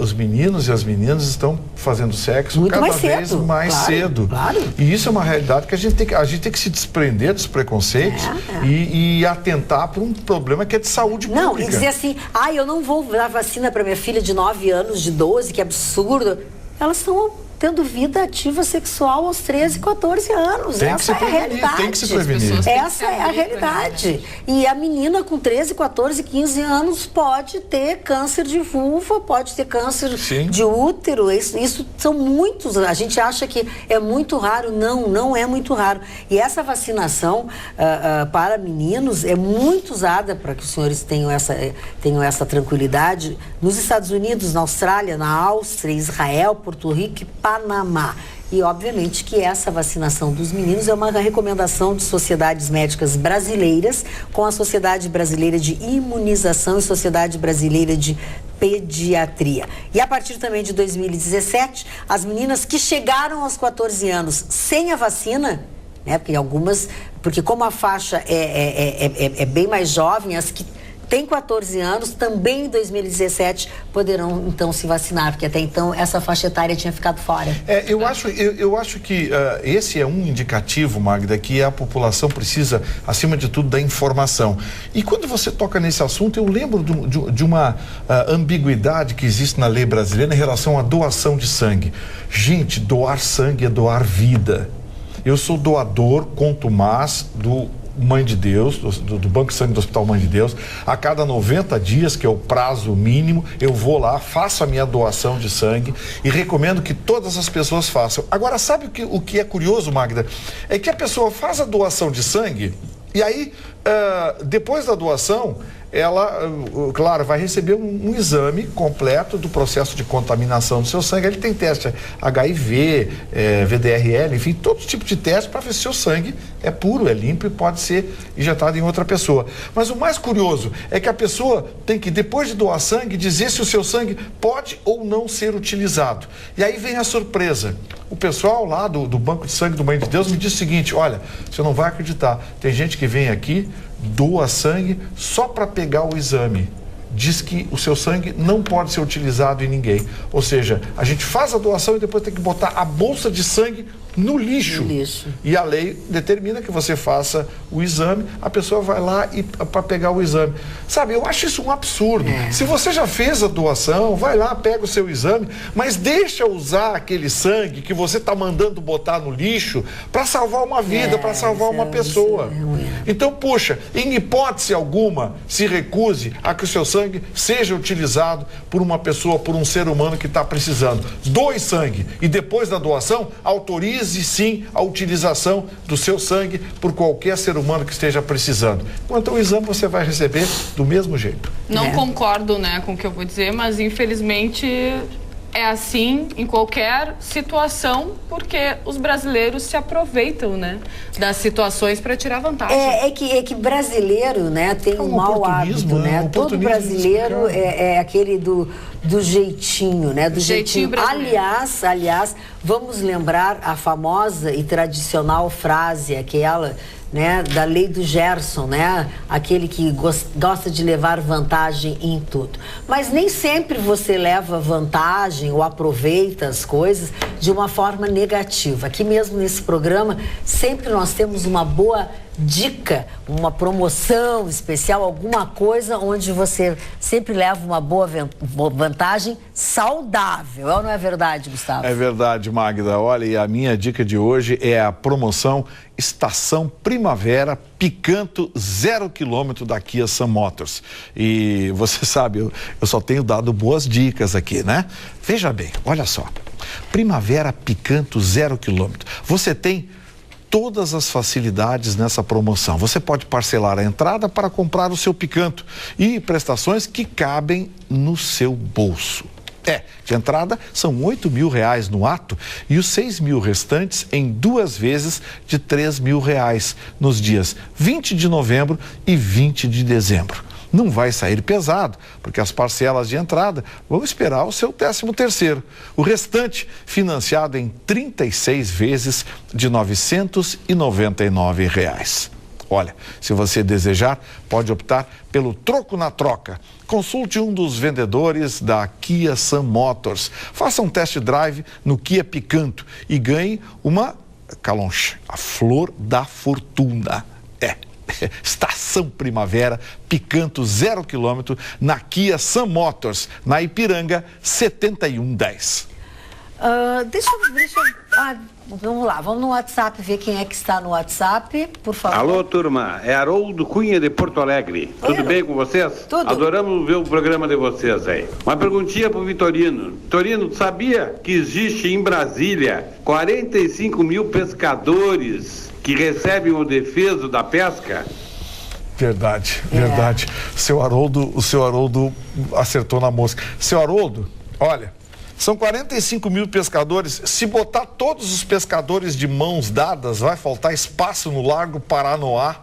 Os meninos e as meninas estão fazendo sexo muito cada vez mais cedo. Claro. E isso é uma realidade que a gente tem que se desprender dos preconceitos e atentar para um problema que é de saúde pública. Não, e dizer assim, eu não vou dar vacina para minha filha de 9 anos, de 12, que absurdo. Elas estão tendo vida ativa sexual aos 13, 14 anos. Essa é a realidade. Tem que se prevenir. Essa é a realidade. E a menina com 13, 14, 15 anos pode ter câncer de vulva, pode ter câncer de útero. Isso são muitos. A gente acha que é muito raro. Não é muito raro. E essa vacinação para meninos é muito usada para que os senhores tenham essa tranquilidade nos Estados Unidos, na Austrália, na Áustria, Israel, Porto Rico e Panamá. E, obviamente, que essa vacinação dos meninos é uma recomendação de sociedades médicas brasileiras com a Sociedade Brasileira de Imunização e Sociedade Brasileira de Pediatria. E a partir também de 2017, as meninas que chegaram aos 14 anos sem a vacina, né, porque como a faixa é bem mais jovem, as que têm 14 anos, também em 2017 poderão então se vacinar, porque até então essa faixa etária tinha ficado fora. Eu acho que esse é um indicativo, Magda, que a população precisa, acima de tudo, da informação. E quando você toca nesse assunto, eu lembro de uma ambiguidade que existe na lei brasileira em relação à doação de sangue. Gente, doar sangue é doar vida. Eu sou doador contumaz do Mãe de Deus, do Banco de Sangue do Hospital Mãe de Deus. A cada 90 dias, que é o prazo mínimo, eu vou lá, faço a minha doação de sangue e recomendo que todas as pessoas façam. Agora, sabe o que é curioso, Magda? É que a pessoa faz a doação de sangue e aí, depois da doação, ela, claro, vai receber um exame completo do processo de contaminação do seu sangue. Ele tem teste HIV, VDRL, enfim, todo tipo de teste para ver se o seu sangue é puro, é limpo e pode ser injetado em outra pessoa. Mas o mais curioso é que a pessoa tem que, depois de doar sangue, dizer se o seu sangue pode ou não ser utilizado. E aí vem a surpresa. O pessoal lá do Banco de Sangue do Mãe de Deus me disse o seguinte: olha, você não vai acreditar, tem gente que vem aqui, doa sangue só para pegar o exame. Diz que o seu sangue não pode ser utilizado em ninguém. Ou seja, a gente faz a doação e depois tem que botar a bolsa de sangue no lixo. E a lei determina que você faça o exame, a pessoa vai lá para pegar o exame. Sabe, eu acho isso um absurdo. Se você já fez a doação, vai lá, pega o seu exame, mas deixa usar aquele sangue que você está mandando botar no lixo para salvar uma vida, para salvar uma pessoa. Então, puxa, em hipótese alguma, se recuse a que o seu sangue seja utilizado por uma pessoa, por um ser humano que está precisando. Doe sangue e depois da doação, autorize sim a utilização do seu sangue por qualquer ser humano que esteja precisando. Quanto ao exame, você vai receber do mesmo jeito. Não concordo, né, com o que eu vou dizer, mas infelizmente é assim em qualquer situação, porque os brasileiros se aproveitam, né, das situações para tirar vantagem. É que brasileiro, né, tem um mau hábito, né? Todo brasileiro é aquele do jeitinho, né? Do jeitinho brasileiro. Aliás, vamos lembrar a famosa e tradicional frase, aquela, né, da lei do Gerson, né? Aquele que gosta de levar vantagem em tudo. Mas nem sempre você leva vantagem ou aproveita as coisas de uma forma negativa. Aqui mesmo nesse programa, sempre nós temos uma boa dica, uma promoção especial, alguma coisa onde você sempre leva uma boa vantagem saudável. Não é verdade, Gustavo? É verdade, Magda. Olha, e a minha dica de hoje é a promoção Estação Primavera Picanto 0 km da Kia Sun Motors. E você sabe, eu só tenho dado boas dicas aqui, né? Veja bem, olha só. Primavera Picanto 0 km. Você tem todas as facilidades nessa promoção. Você pode parcelar a entrada para comprar o seu picanto e prestações que cabem no seu bolso. De entrada são R$8.000 no ato e os R$6.000 restantes em 2 vezes de R$3.000 nos dias 20 de novembro e 20 de dezembro. Não vai sair pesado, porque as parcelas de entrada vão esperar o seu 13º. O restante financiado em 36 vezes de R$999. Olha, se você desejar, pode optar pelo troco na troca. Consulte um dos vendedores da Kia Sun Motors. Faça um test drive no Kia Picanto e ganhe uma calonche, a flor da fortuna. Estação Primavera Picanto 0 km na Kia Sun Motors, na Ipiranga 7110. Vamos lá, vamos no WhatsApp ver quem é que está no WhatsApp, por favor. Alô, turma, é Haroldo Cunha de Porto Alegre. Tudo bem com vocês? Tudo. Adoramos ver o programa de vocês aí. Uma perguntinha pro Vitorino. Vitorino, sabia que existe em Brasília 45 mil pescadores que recebem o defeso da pesca? Verdade. O seu Haroldo acertou na mosca. Seu Haroldo, olha, são 45 mil pescadores. Se botar todos os pescadores de mãos dadas, vai faltar espaço no Lago Paranoá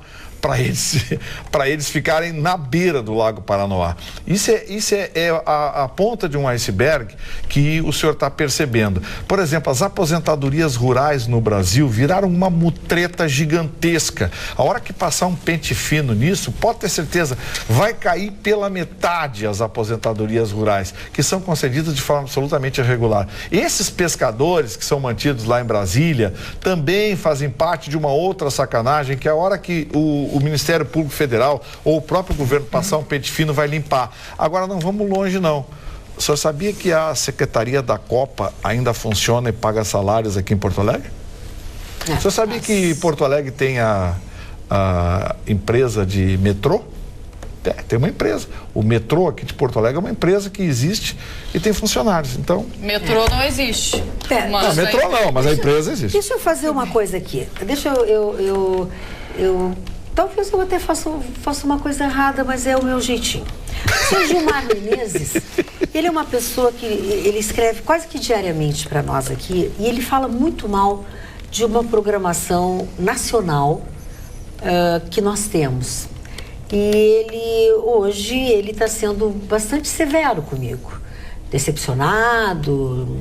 para eles ficarem na beira do Lago Paranoá. Isso é a ponta de um iceberg que o senhor está percebendo. Por exemplo, as aposentadorias rurais no Brasil viraram uma mutreta gigantesca. A hora que passar um pente fino nisso, pode ter certeza, vai cair pela metade as aposentadorias rurais, que são concedidas de forma absolutamente irregular. Esses pescadores que são mantidos lá em Brasília também fazem parte de uma outra sacanagem, que é a hora que o Ministério Público Federal ou o próprio governo passar um pente fino vai limpar. Agora, não vamos longe, não. O senhor sabia que a Secretaria da Copa ainda funciona e paga salários aqui em Porto Alegre? O senhor sabia que Porto Alegre tem a empresa de metrô? Tem uma empresa. O metrô aqui de Porto Alegre é uma empresa que existe e tem funcionários. Então, metrô não existe. Não, metrô não, mas a empresa existe. Deixa eu fazer uma coisa aqui. Deixa eu talvez eu até faça uma coisa errada, mas é o meu jeitinho. O senhor Gilmar Menezes, ele é uma pessoa que ele escreve quase que diariamente para nós aqui, e ele fala muito mal de uma programação nacional que nós temos. E hoje ele está sendo bastante severo comigo, decepcionado,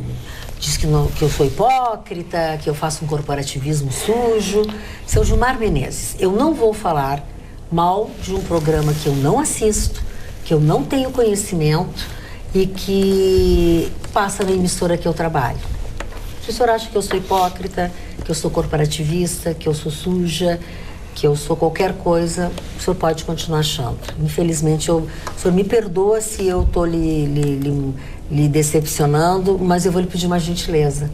diz que eu sou hipócrita, que eu faço um corporativismo sujo. Seu Gilmar Menezes, eu não vou falar mal de um programa que eu não assisto, que eu não tenho conhecimento e que passa na emissora que eu trabalho. Se o senhor acha que eu sou hipócrita, que eu sou corporativista, que eu sou suja, que eu sou qualquer coisa, o senhor pode continuar achando. Infelizmente, o senhor me perdoa se eu estou lhe decepcionando, mas eu vou lhe pedir uma gentileza.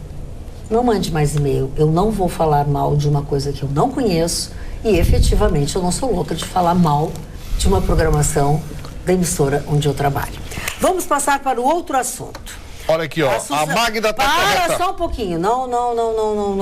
Não mande mais e-mail. Eu não vou falar mal de uma coisa que eu não conheço e, efetivamente, eu não sou louca de falar mal de uma programação da emissora onde eu trabalho. Vamos passar para o outro assunto. Olha aqui, ó, a Magda tá correta. Para só um pouquinho, não.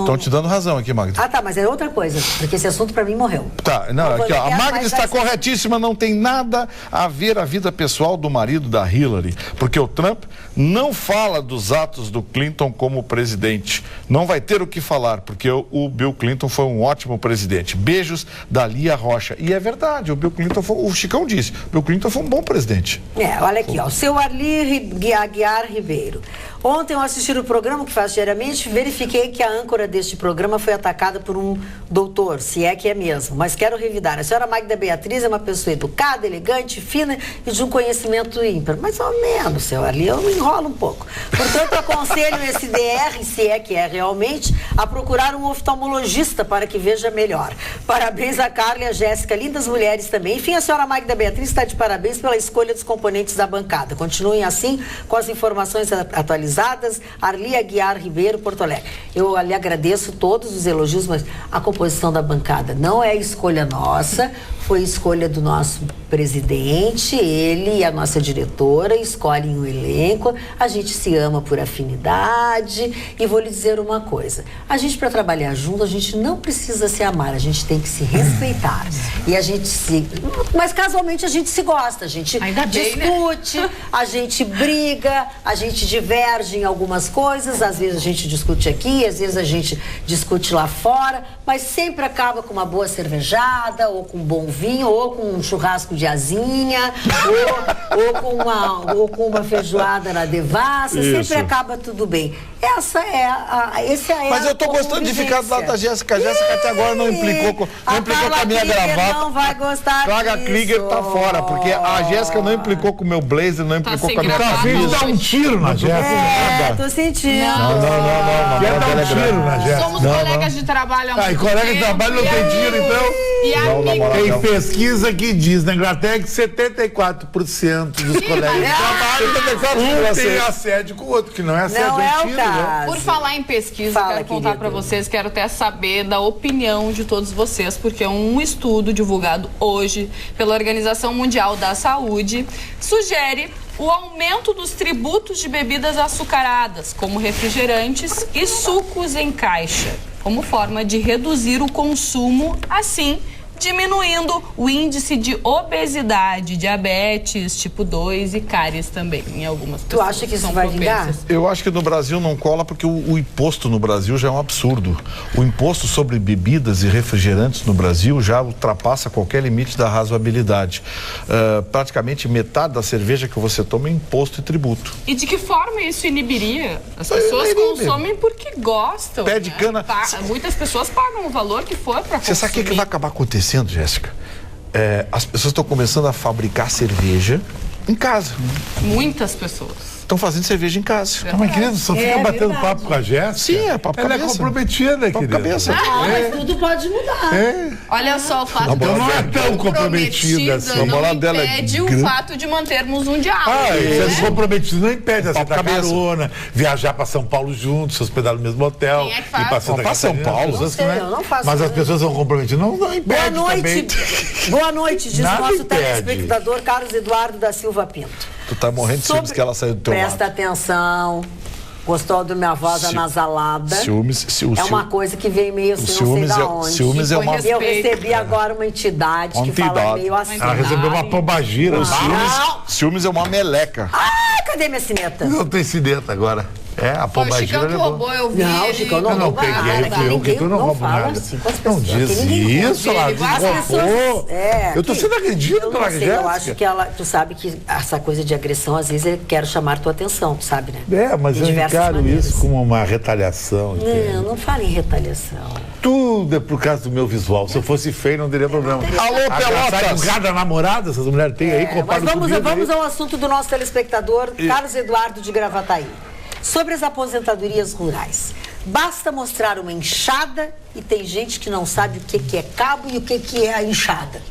Estão te dando razão aqui, Magda. Ah, tá, mas é outra coisa, porque esse assunto para mim morreu. Tá, não, aqui, ó, a Magda está corretíssima, não tem nada a ver a vida pessoal do marido da Hillary, porque o Trump não fala dos atos do Clinton como presidente. Não vai ter o que falar, porque o Bill Clinton foi um ótimo presidente. Beijos da Lia Rocha. E é verdade, o Chicão disse, o Bill Clinton foi um bom presidente. Olha aqui, ó, o seu Arli Aguiar Ribeiro. Ontem eu assisti o programa que faço diariamente, verifiquei que a âncora deste programa foi atacada por um doutor, se é que é mesmo, mas quero revidar. A senhora Magda Beatriz é uma pessoa educada, elegante, fina e de um conhecimento ímpar. Mais ou menos, seu Arli, eu me enrolo um pouco. Portanto, aconselho esse DR, se é que é realmente, a procurar um oftalmologista para que veja melhor. Parabéns a Carla e a Jéssica, lindas mulheres também. Enfim, a senhora Magda Beatriz está de parabéns pela escolha dos componentes da bancada. Continuem assim com as informações atualizadas. Arli Aguiar Ribeiro, Porto Alegre. Eu lhe agradeço todos os elogios, mas a composição da bancada não é escolha nossa, foi escolha do nosso presidente, ele e a nossa diretora escolhem o elenco, a gente se ama por afinidade e vou lhe dizer uma coisa, a gente para trabalhar junto, a gente não precisa se amar, a gente tem que se respeitar e a gente mas casualmente a gente se gosta, a gente discute, né? A gente briga, a gente diverge em algumas coisas, às vezes a gente discute aqui, às vezes a gente discute lá fora, mas sempre acaba com uma boa cervejada ou com um bom vinho, ou com um churrasco de asinha, ou com uma feijoada na devassa, sempre acaba tudo bem. Essa é Mas eu tô gostando de ficar do lado da Jéssica. A Jéssica até agora não implicou com a minha gravata. Não vai gostar Praga disso. Krieger tá fora, porque a Jéssica não implicou com o meu blazer, não implicou com a minha camisa. Dá um tiro na Jéssica. Tô sentindo. Não. Quer dar um tiro na Jéssica. Somos colegas de trabalho há muito tempo. E colega de trabalho não tem tiro, então. E amigos. Tem pesquisa que diz na Inglaterra que 74% dos colegas de trabalho tem assédio com o outro, que não é assédio, Não é o tiro, caso. né? Por falar em pesquisa, quero contar para vocês, quero até saber da opinião de todos vocês, porque um estudo divulgado hoje pela Organização Mundial da Saúde sugere o aumento dos tributos de bebidas açucaradas, como refrigerantes e sucos em caixa, como forma de reduzir o consumo, assim diminuindo o índice de obesidade, diabetes, tipo 2 e cáries também, em algumas pessoas. Tu acha que isso vai vingar? Eu acho que no Brasil não cola porque o imposto no Brasil já é um absurdo. O imposto sobre bebidas e refrigerantes no Brasil já ultrapassa qualquer limite da razoabilidade. Praticamente metade da cerveja que você toma é imposto e tributo. E de que forma isso inibiria? As pessoas consomem porque gostam. Pé de cana. Muitas pessoas pagam o valor que for para consumir. Você sabe o que vai acabar acontecendo, Jéssica? As pessoas estão começando a fabricar cerveja em casa. Muitas pessoas. Estão fazendo cerveja em casa. Mas, querido, só fica batendo papo com a Jéssica. Sim, é papo Ela cabeça. é comprometida, Papo querida. cabeça. Mas tudo pode mudar. Olha só, o fato de não é tão comprometida assim. não moral dela é impede o grande. fato de mantermos um diálogo. Ser comprometido não impede. Você Papo dar cabeça. carona, viajar para São Paulo juntos, se hospedar no mesmo hotel. Quem é que faz? Ir pra Santa Pra São Catarina, Paulo? pessoas que Não sei, eu não faço Mas as isso. pessoas são comprometidas. Não impede Boa noite. também. Boa noite, diz o Nada nosso impede. telespectador Carlos Eduardo da Silva Pinto. Tu tá morrendo de ciúmes que ela saiu do teu Presta lado. atenção. Gostou da minha voz anasalada? Ciúmes. É uma coisa que vem meio assim, não sei da onde. Ciúmes é uma... Eu recebi agora uma entidade que fala meio assim. Ela recebeu uma pombagira. Ciúmes é uma meleca. Ah, cadê minha sineta? Não tem sineta agora. A Foi o pombagira Chicão que roubou, eu vi. Não, ele... Chicão não Eu não rouba peguei, nada. fui eu que tu não roubo fala nada. assim com as Não pessoas, diz que ninguém rouba. isso, ela roubou. Eu tô sendo agredido Eu pela não sei, Jéssica. eu acho que ela... Tu sabe que essa coisa de agressão, às vezes, eu quero chamar tua atenção, tu sabe, né? Mas De eu diversas encaro maneiras. isso como uma retaliação. entende? Não fala em retaliação. Tudo é por causa do meu visual. Se eu fosse feio, não teria problema. Alô, Pelotas! Cada namorada, essas mulheres têm aí, Mas comparado comigo. vamos ao assunto do nosso telespectador, Carlos Eduardo de Gravataí. Sobre as aposentadorias rurais. Basta mostrar uma enxada e tem gente que não sabe o que é cabo e o que é a enxada.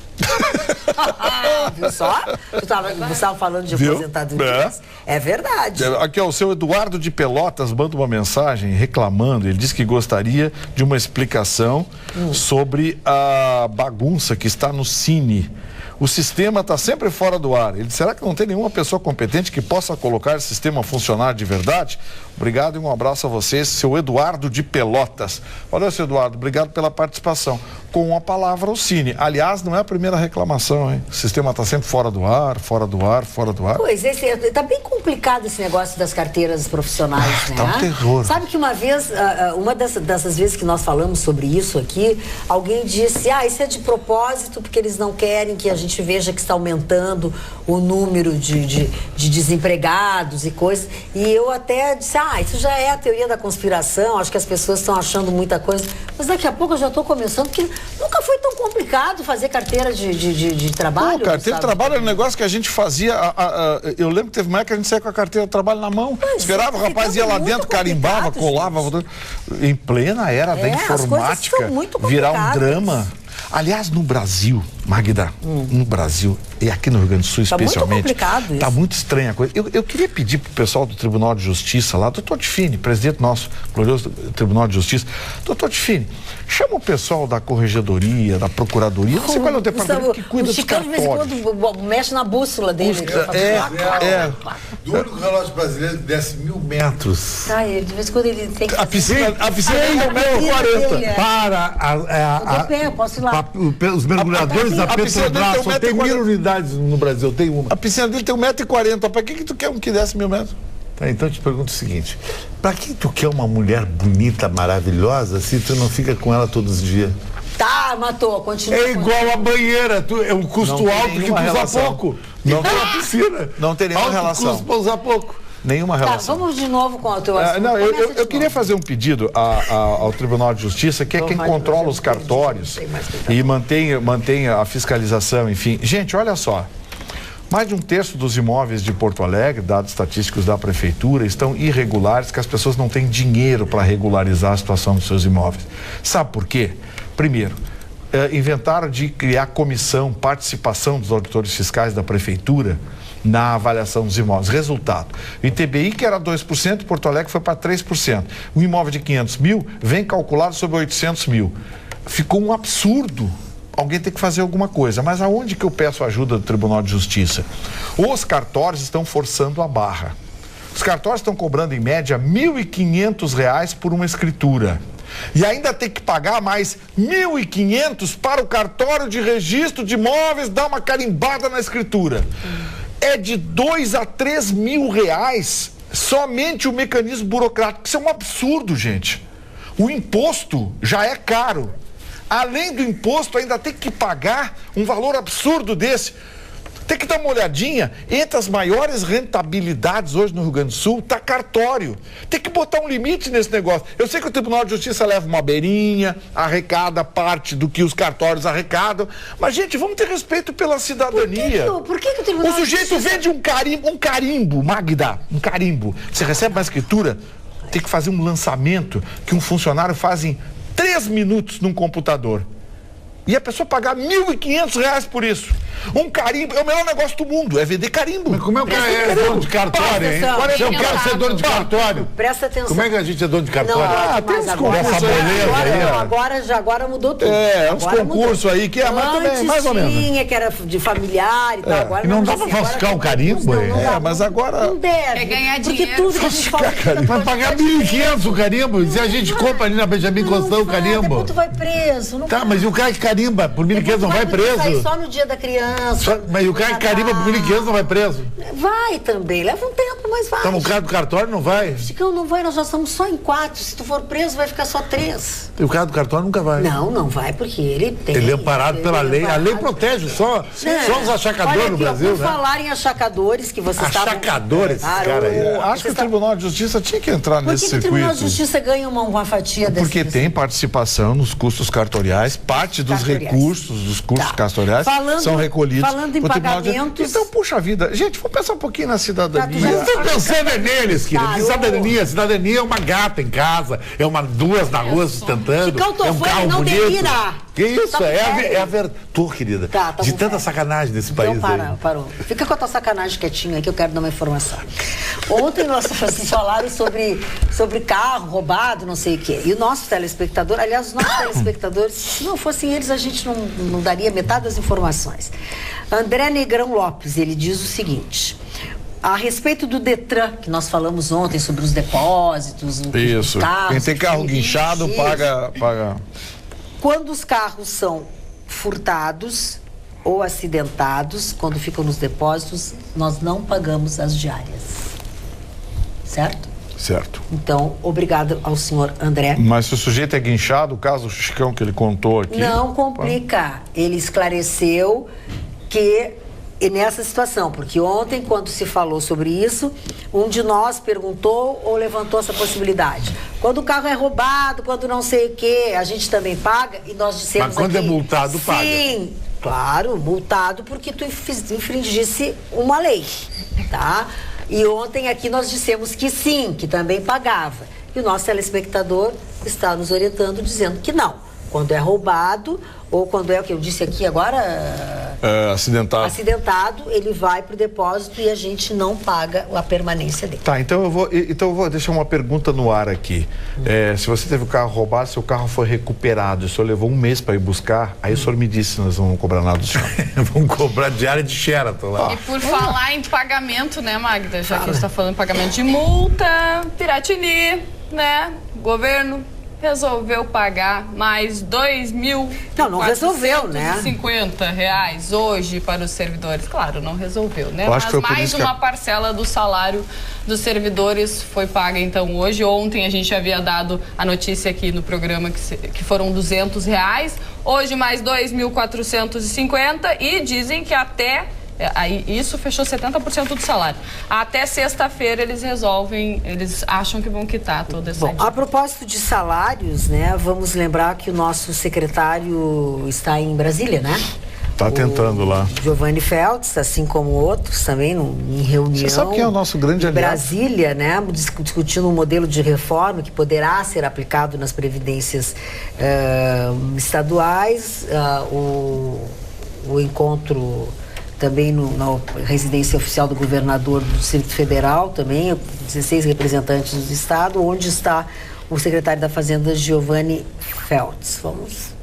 Viu só? Você estava falando de aposentadorias. É verdade. Aqui, ó, o seu Eduardo de Pelotas manda uma mensagem reclamando. Ele disse que gostaria de uma explicação sobre a bagunça que está no Cine. O sistema está sempre fora do ar. Ele disse, será que não tem nenhuma pessoa competente que possa colocar esse sistema a funcionar de verdade? Obrigado e um abraço a vocês, seu Eduardo de Pelotas. Olha, seu Eduardo, obrigado pela participação. Com a palavra o Cine. Aliás, não é a primeira reclamação, hein? O sistema está sempre fora do ar, fora do ar, fora do ar. Pois, está bem complicado esse negócio das carteiras profissionais, né? Tá um terror. Sabe que uma vez, uma dessas vezes que nós falamos sobre isso aqui, alguém disse, isso é de propósito, porque eles não querem que a gente veja que está aumentando o número de desempregados e coisas. E eu até disse, isso já é a teoria da conspiração, acho que as pessoas estão achando muita coisa. Mas daqui a pouco eu já estou começando, porque nunca foi tão complicado fazer carteira de trabalho. Não, carteira de trabalho era um negócio que a gente fazia. Eu lembro que teve uma época que a gente saía com a carteira de trabalho na mão. Esperava, o rapaz ia lá dentro, carimbava, colava. Em plena era da informática, virar um drama. Aliás, no Brasil, Magda, no Brasil, e aqui no Rio Grande do Sul especialmente, muito complicado isso. Tá muito estranha a coisa. Eu queria pedir pro pessoal do Tribunal de Justiça lá, doutor Tifini, presidente nosso, glorioso Tribunal de Justiça, doutorTifini, chama o pessoal da Corregedoria, da Procuradoria, não sei qual é o departamento que cuida dos cartórios. O Chicão de vez em quando mexe na bússola dele. Do único relógio brasileiro que desce 1.000 metros. Ele, de vez em quando ele tem que... A piscina tem 1,40 m. Para de pé, posso ir lá. Os mergulhadores da Petrobras só tem 1.000 unidades no Brasil, tem uma. A piscina dele tem 1,40 m. Pra que tu quer um que desce 1.000 metros? Tá, então eu te pergunto o seguinte: pra que tu quer uma mulher bonita, maravilhosa, se tu não fica com ela todos os dias? Tá, matou, continua. É igual a banheira, é um custo alto que tu usa pouco. Não tem uma piscina. Não tem nenhuma relação. Custo pra usar pouco. Nenhuma relação. Vamos de novo com o teu assunto. Eu queria fazer um pedido ao Tribunal de Justiça, que é quem controla os cartórios e mantém a fiscalização, enfim. Gente, olha só. Mais de 1/3 dos imóveis de Porto Alegre, dados estatísticos da Prefeitura, estão irregulares, que as pessoas não têm dinheiro para regularizar a situação dos seus imóveis. Sabe por quê? Primeiro, inventaram de criar participação dos auditores fiscais da Prefeitura na avaliação dos imóveis. Resultado, o ITBI, que era 2%, Porto Alegre foi para 3%. Um imóvel de 500 mil vem calculado sobre 800 mil. Ficou um absurdo. Alguém tem que fazer alguma coisa. Mas aonde que eu peço ajuda do Tribunal de Justiça? Os cartórios estão forçando a barra. Os cartórios estão cobrando, em média, R$ 1.500 por uma escritura. E ainda tem que pagar mais R$ 1.500 para o cartório de registro de imóveis dar uma carimbada na escritura. É de R$ 2 a 3 mil somente o mecanismo burocrático. Isso é um absurdo, gente. O imposto já é caro. Além do imposto, ainda tem que pagar um valor absurdo desse. Tem que dar uma olhadinha. Entre as maiores rentabilidades hoje no Rio Grande do Sul, está cartório. Tem que botar um limite nesse negócio. Eu sei que o Tribunal de Justiça leva uma beirinha, arrecada parte do que os cartórios arrecadam, mas, gente, vamos ter respeito pela cidadania. Por que o Tribunal de Justiça... O sujeito vende um carimbo, Magda, um carimbo. Você recebe uma escritura, tem que fazer um lançamento que um funcionário faz em 3 minutos num computador. E a pessoa pagar R$ 1.500 por isso. Um carimbo é o melhor negócio do mundo, é vender carimbo. Mas como é que o cara é dono de cartório, hein? Eu quero ser dono de cartório. Presta atenção. Como é que a gente é dono de cartório? Não, tem uns concursos agora mudou tudo. Uns concursos aí que mas também, mais ou menos. Tinha, que era de familiar e tal. Agora E não dá pra falsificar um carimbo, mas agora... Não deve. É ganhar porque dinheiro. tudo que a gente fala... Vai pagar 1.500 o carimbo. E se a gente compra ali na Benjamin Constant o carimbo? Depois tu vai preso. Tá, mas e o cara que carimba por 1.500 não vai preso? Sai só no dia da criança. Mas o cara que carimba por 1.500 não vai preso? Vai também. Leva um tempo, mas vai. Então o cara do cartório não vai? Chicão, não vai. Nós já estamos só em 4. Se tu for preso, vai ficar só 3. E o cara do cartório nunca vai? Não vai, porque ele tem... Ele é amparado pela lei. A lei protege só os achacadores no Brasil, por né? falar em achacadores, que vocês estavam... Achacadores, cara aí. Acho que o Tribunal de Justiça tinha que entrar nesse Por que circuito. o Tribunal de Justiça ganha uma fatia desse? Porque tem participação nos custos cartoriais, parte dos recursos dos custos cartoriais são recolhidos. Falando em pagamentos... Então, puxa vida, gente, vamos pensar um pouquinho na cidadania. Mas não tô pensando neles, querido. Cidadania é uma gata em casa, é duas na rua sustentando, é um carro não bonito. delira. Que isso? É a verdade. Tô, querida. Tá de tanta sacanagem nesse país aí. Parou. Fica com a tua sacanagem quietinho aí que eu quero dar uma informação. Ontem nós falaram sobre carro roubado, não sei o quê. E o nosso telespectador, aliás, os nossos telespectadores, se não fossem eles, a gente não daria metade das informações. André Negrão Lopes, ele diz o seguinte... A respeito do Detran, que nós falamos ontem sobre os depósitos... Isso. Quem tem carro guinchado paga... Quando os carros são furtados ou acidentados, quando ficam nos depósitos, nós não pagamos as diárias. Certo? Certo. Então, obrigado ao senhor André. Mas se o sujeito é guinchado, o caso do Chicão que ele contou aqui... Não complica. Ele esclareceu que... E nessa situação, porque ontem, quando se falou sobre isso, um de nós perguntou ou levantou essa possibilidade. Quando o carro é roubado, quando não sei o quê, a gente também paga, e nós dissemos. Mas quando aqui, é multado, paga. Sim, claro, multado porque tu infringisse uma lei, tá? E ontem aqui nós dissemos que sim, que também pagava. E o nosso telespectador está nos orientando, dizendo que não. Quando é roubado, ou quando é o que eu disse aqui agora... Acidentado, ele vai para o depósito e a gente não paga a permanência dele. Tá, então eu vou deixar uma pergunta no ar aqui. Se você teve o carro roubado, seu carro foi recuperado, o senhor levou um mês para ir buscar, aí o senhor me disse, nós não vamos cobrar nada do senhor. Vamos cobrar diária de Sheraton lá. E por falar em pagamento, né, Magda? Já que a gente está falando em pagamento de multa, Piratini, né, governo... resolveu pagar mais Não resolveu, né? R$2.450 hoje para os servidores. Claro, não resolveu, né? Mas mais uma parcela do salário dos servidores foi paga, então, hoje. Ontem a gente havia dado a notícia aqui no programa que foram R$200. Hoje mais 2.450 e dizem que até... Aí, isso fechou 70% do salário. Até sexta-feira eles acham que vão quitar toda essa... Bom, a propósito de salários, né, vamos lembrar que o nosso secretário está em Brasília, né? Está tentando lá. Giovanni Feltz, assim como outros também, em reunião... Você sabe quem é o nosso grande aliado? Brasília, né, discutindo um modelo de reforma que poderá ser aplicado nas previdências estaduais, o encontro... Também na residência oficial do governador do Distrito Federal, também 16 representantes do estado, onde está o secretário da Fazenda, Giovanni Feltz. Vamos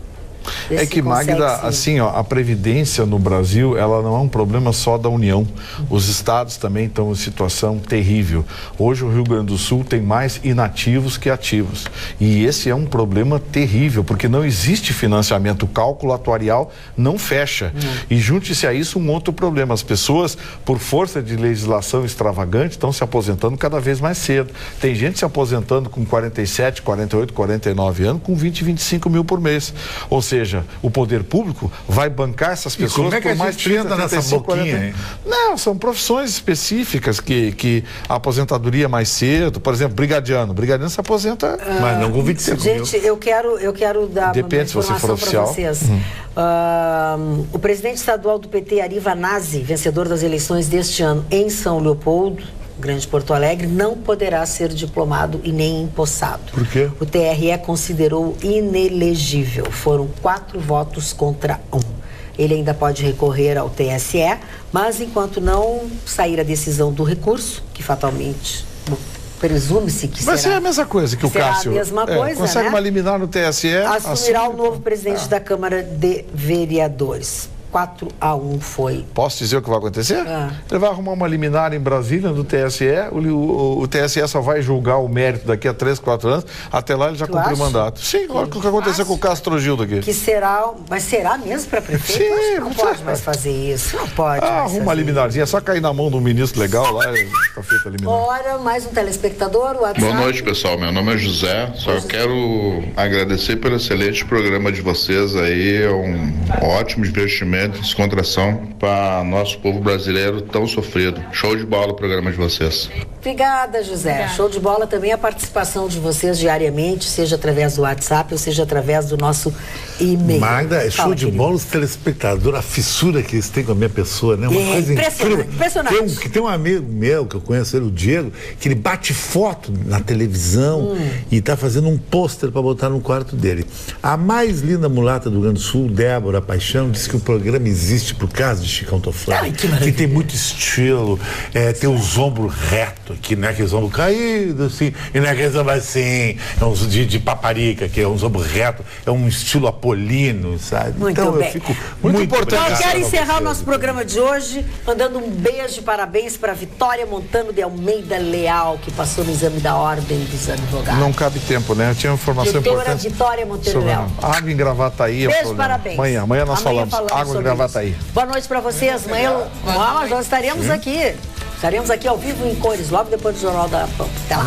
ver É que, Magda, assim, ó, a Previdência no Brasil, ela não é um problema só da União. Os estados também estão em situação terrível. Hoje o Rio Grande do Sul tem mais inativos que ativos. E esse é um problema terrível, porque não existe financiamento. O cálculo atuarial não fecha. E junte-se a isso um outro problema. As pessoas, por força de legislação extravagante, estão se aposentando cada vez mais cedo. Tem gente se aposentando com 47, 48, 49 anos, com 20, 25 mil por mês. Ou seja, o poder público vai bancar essas pessoas por mais 30, nessa 35, boquinha, 40... Não, são profissões específicas que a aposentadoria mais cedo, por exemplo, brigadiano se aposenta... Mas não com 25 mil. Gente, eu quero dar Depende uma se você for informação oficial. para vocês. O presidente estadual do PT, Ari Vanazzi, vencedor das eleições deste ano em São Leopoldo, Grande Porto Alegre, não poderá ser diplomado e nem empossado. Por quê? O TRE considerou inelegível. Foram 4 votos contra 1. ele ainda pode recorrer ao TSE, mas enquanto não sair a decisão do recurso, que fatalmente presume-se que Vai ser a mesma coisa que o Cássio. Será a mesma coisa, consegue né? uma liminar no TSE. Assumirá o novo presidente da Câmara de Vereadores. 4-1 foi. Posso dizer o que vai acontecer? Ele vai arrumar uma liminar em Brasília, no TSE. O TSE só vai julgar o mérito daqui a 3, 4 anos. Até lá ele já cumpriu o mandato. Sim, olha o que aconteceu com o Castro Gildo aqui. Que será, mas será mesmo para prefeito? Sim, Acho que não pode mais fazer isso. Não pode mais arruma uma fazer liminarzinha, é só cair na mão de um ministro legal lá e tá feita a liminar. Ora, mais um telespectador, o WhatsApp. Boa noite, pessoal. Meu nome é José. Só quero agradecer pelo excelente programa de vocês aí. É um ótimo divertimento, descontração para nosso povo brasileiro tão sofrido. Show de bola o programa de vocês. Obrigada, José. Show de bola também a participação de vocês diariamente, seja através do WhatsApp ou seja através do nosso e-mail. Magda, é show de bola os telespectadores, a fissura que eles têm com a minha pessoa, né? Uma coisa incrível. Impressionante. Tem um amigo meu, que eu conheço ele, o Diego, que ele bate foto na televisão e tá fazendo um pôster para botar no quarto dele. A mais linda mulata do Rio Grande do Sul, Débora Paixão, disse que o programa existe por causa de Chicão Tofani, que tem muito estilo, tem os ombros retos aqui, né? Aqueles ombros caídos, assim, e não é aqueles ombros assim, é uns de paparica, que é uns ombros retos, é um estilo apolino, sabe? Muito então bem. eu fico muito importante. Eu quero encerrar o nosso programa de hoje mandando um beijo de parabéns para Vitória Montano de Almeida Leal, que passou no exame da Ordem dos Advogados. Não cabe tempo, né? Eu tinha uma informação Doutora importante. Vitória Montano Leal. Água em Gravataí. Beijo, parabéns. Amanhã nós falamos. Água em Gravataí. Boa noite para vocês. Amanhã nós estaremos aqui. Estaremos aqui ao vivo em cores, logo depois do Jornal da Pampa. Até lá.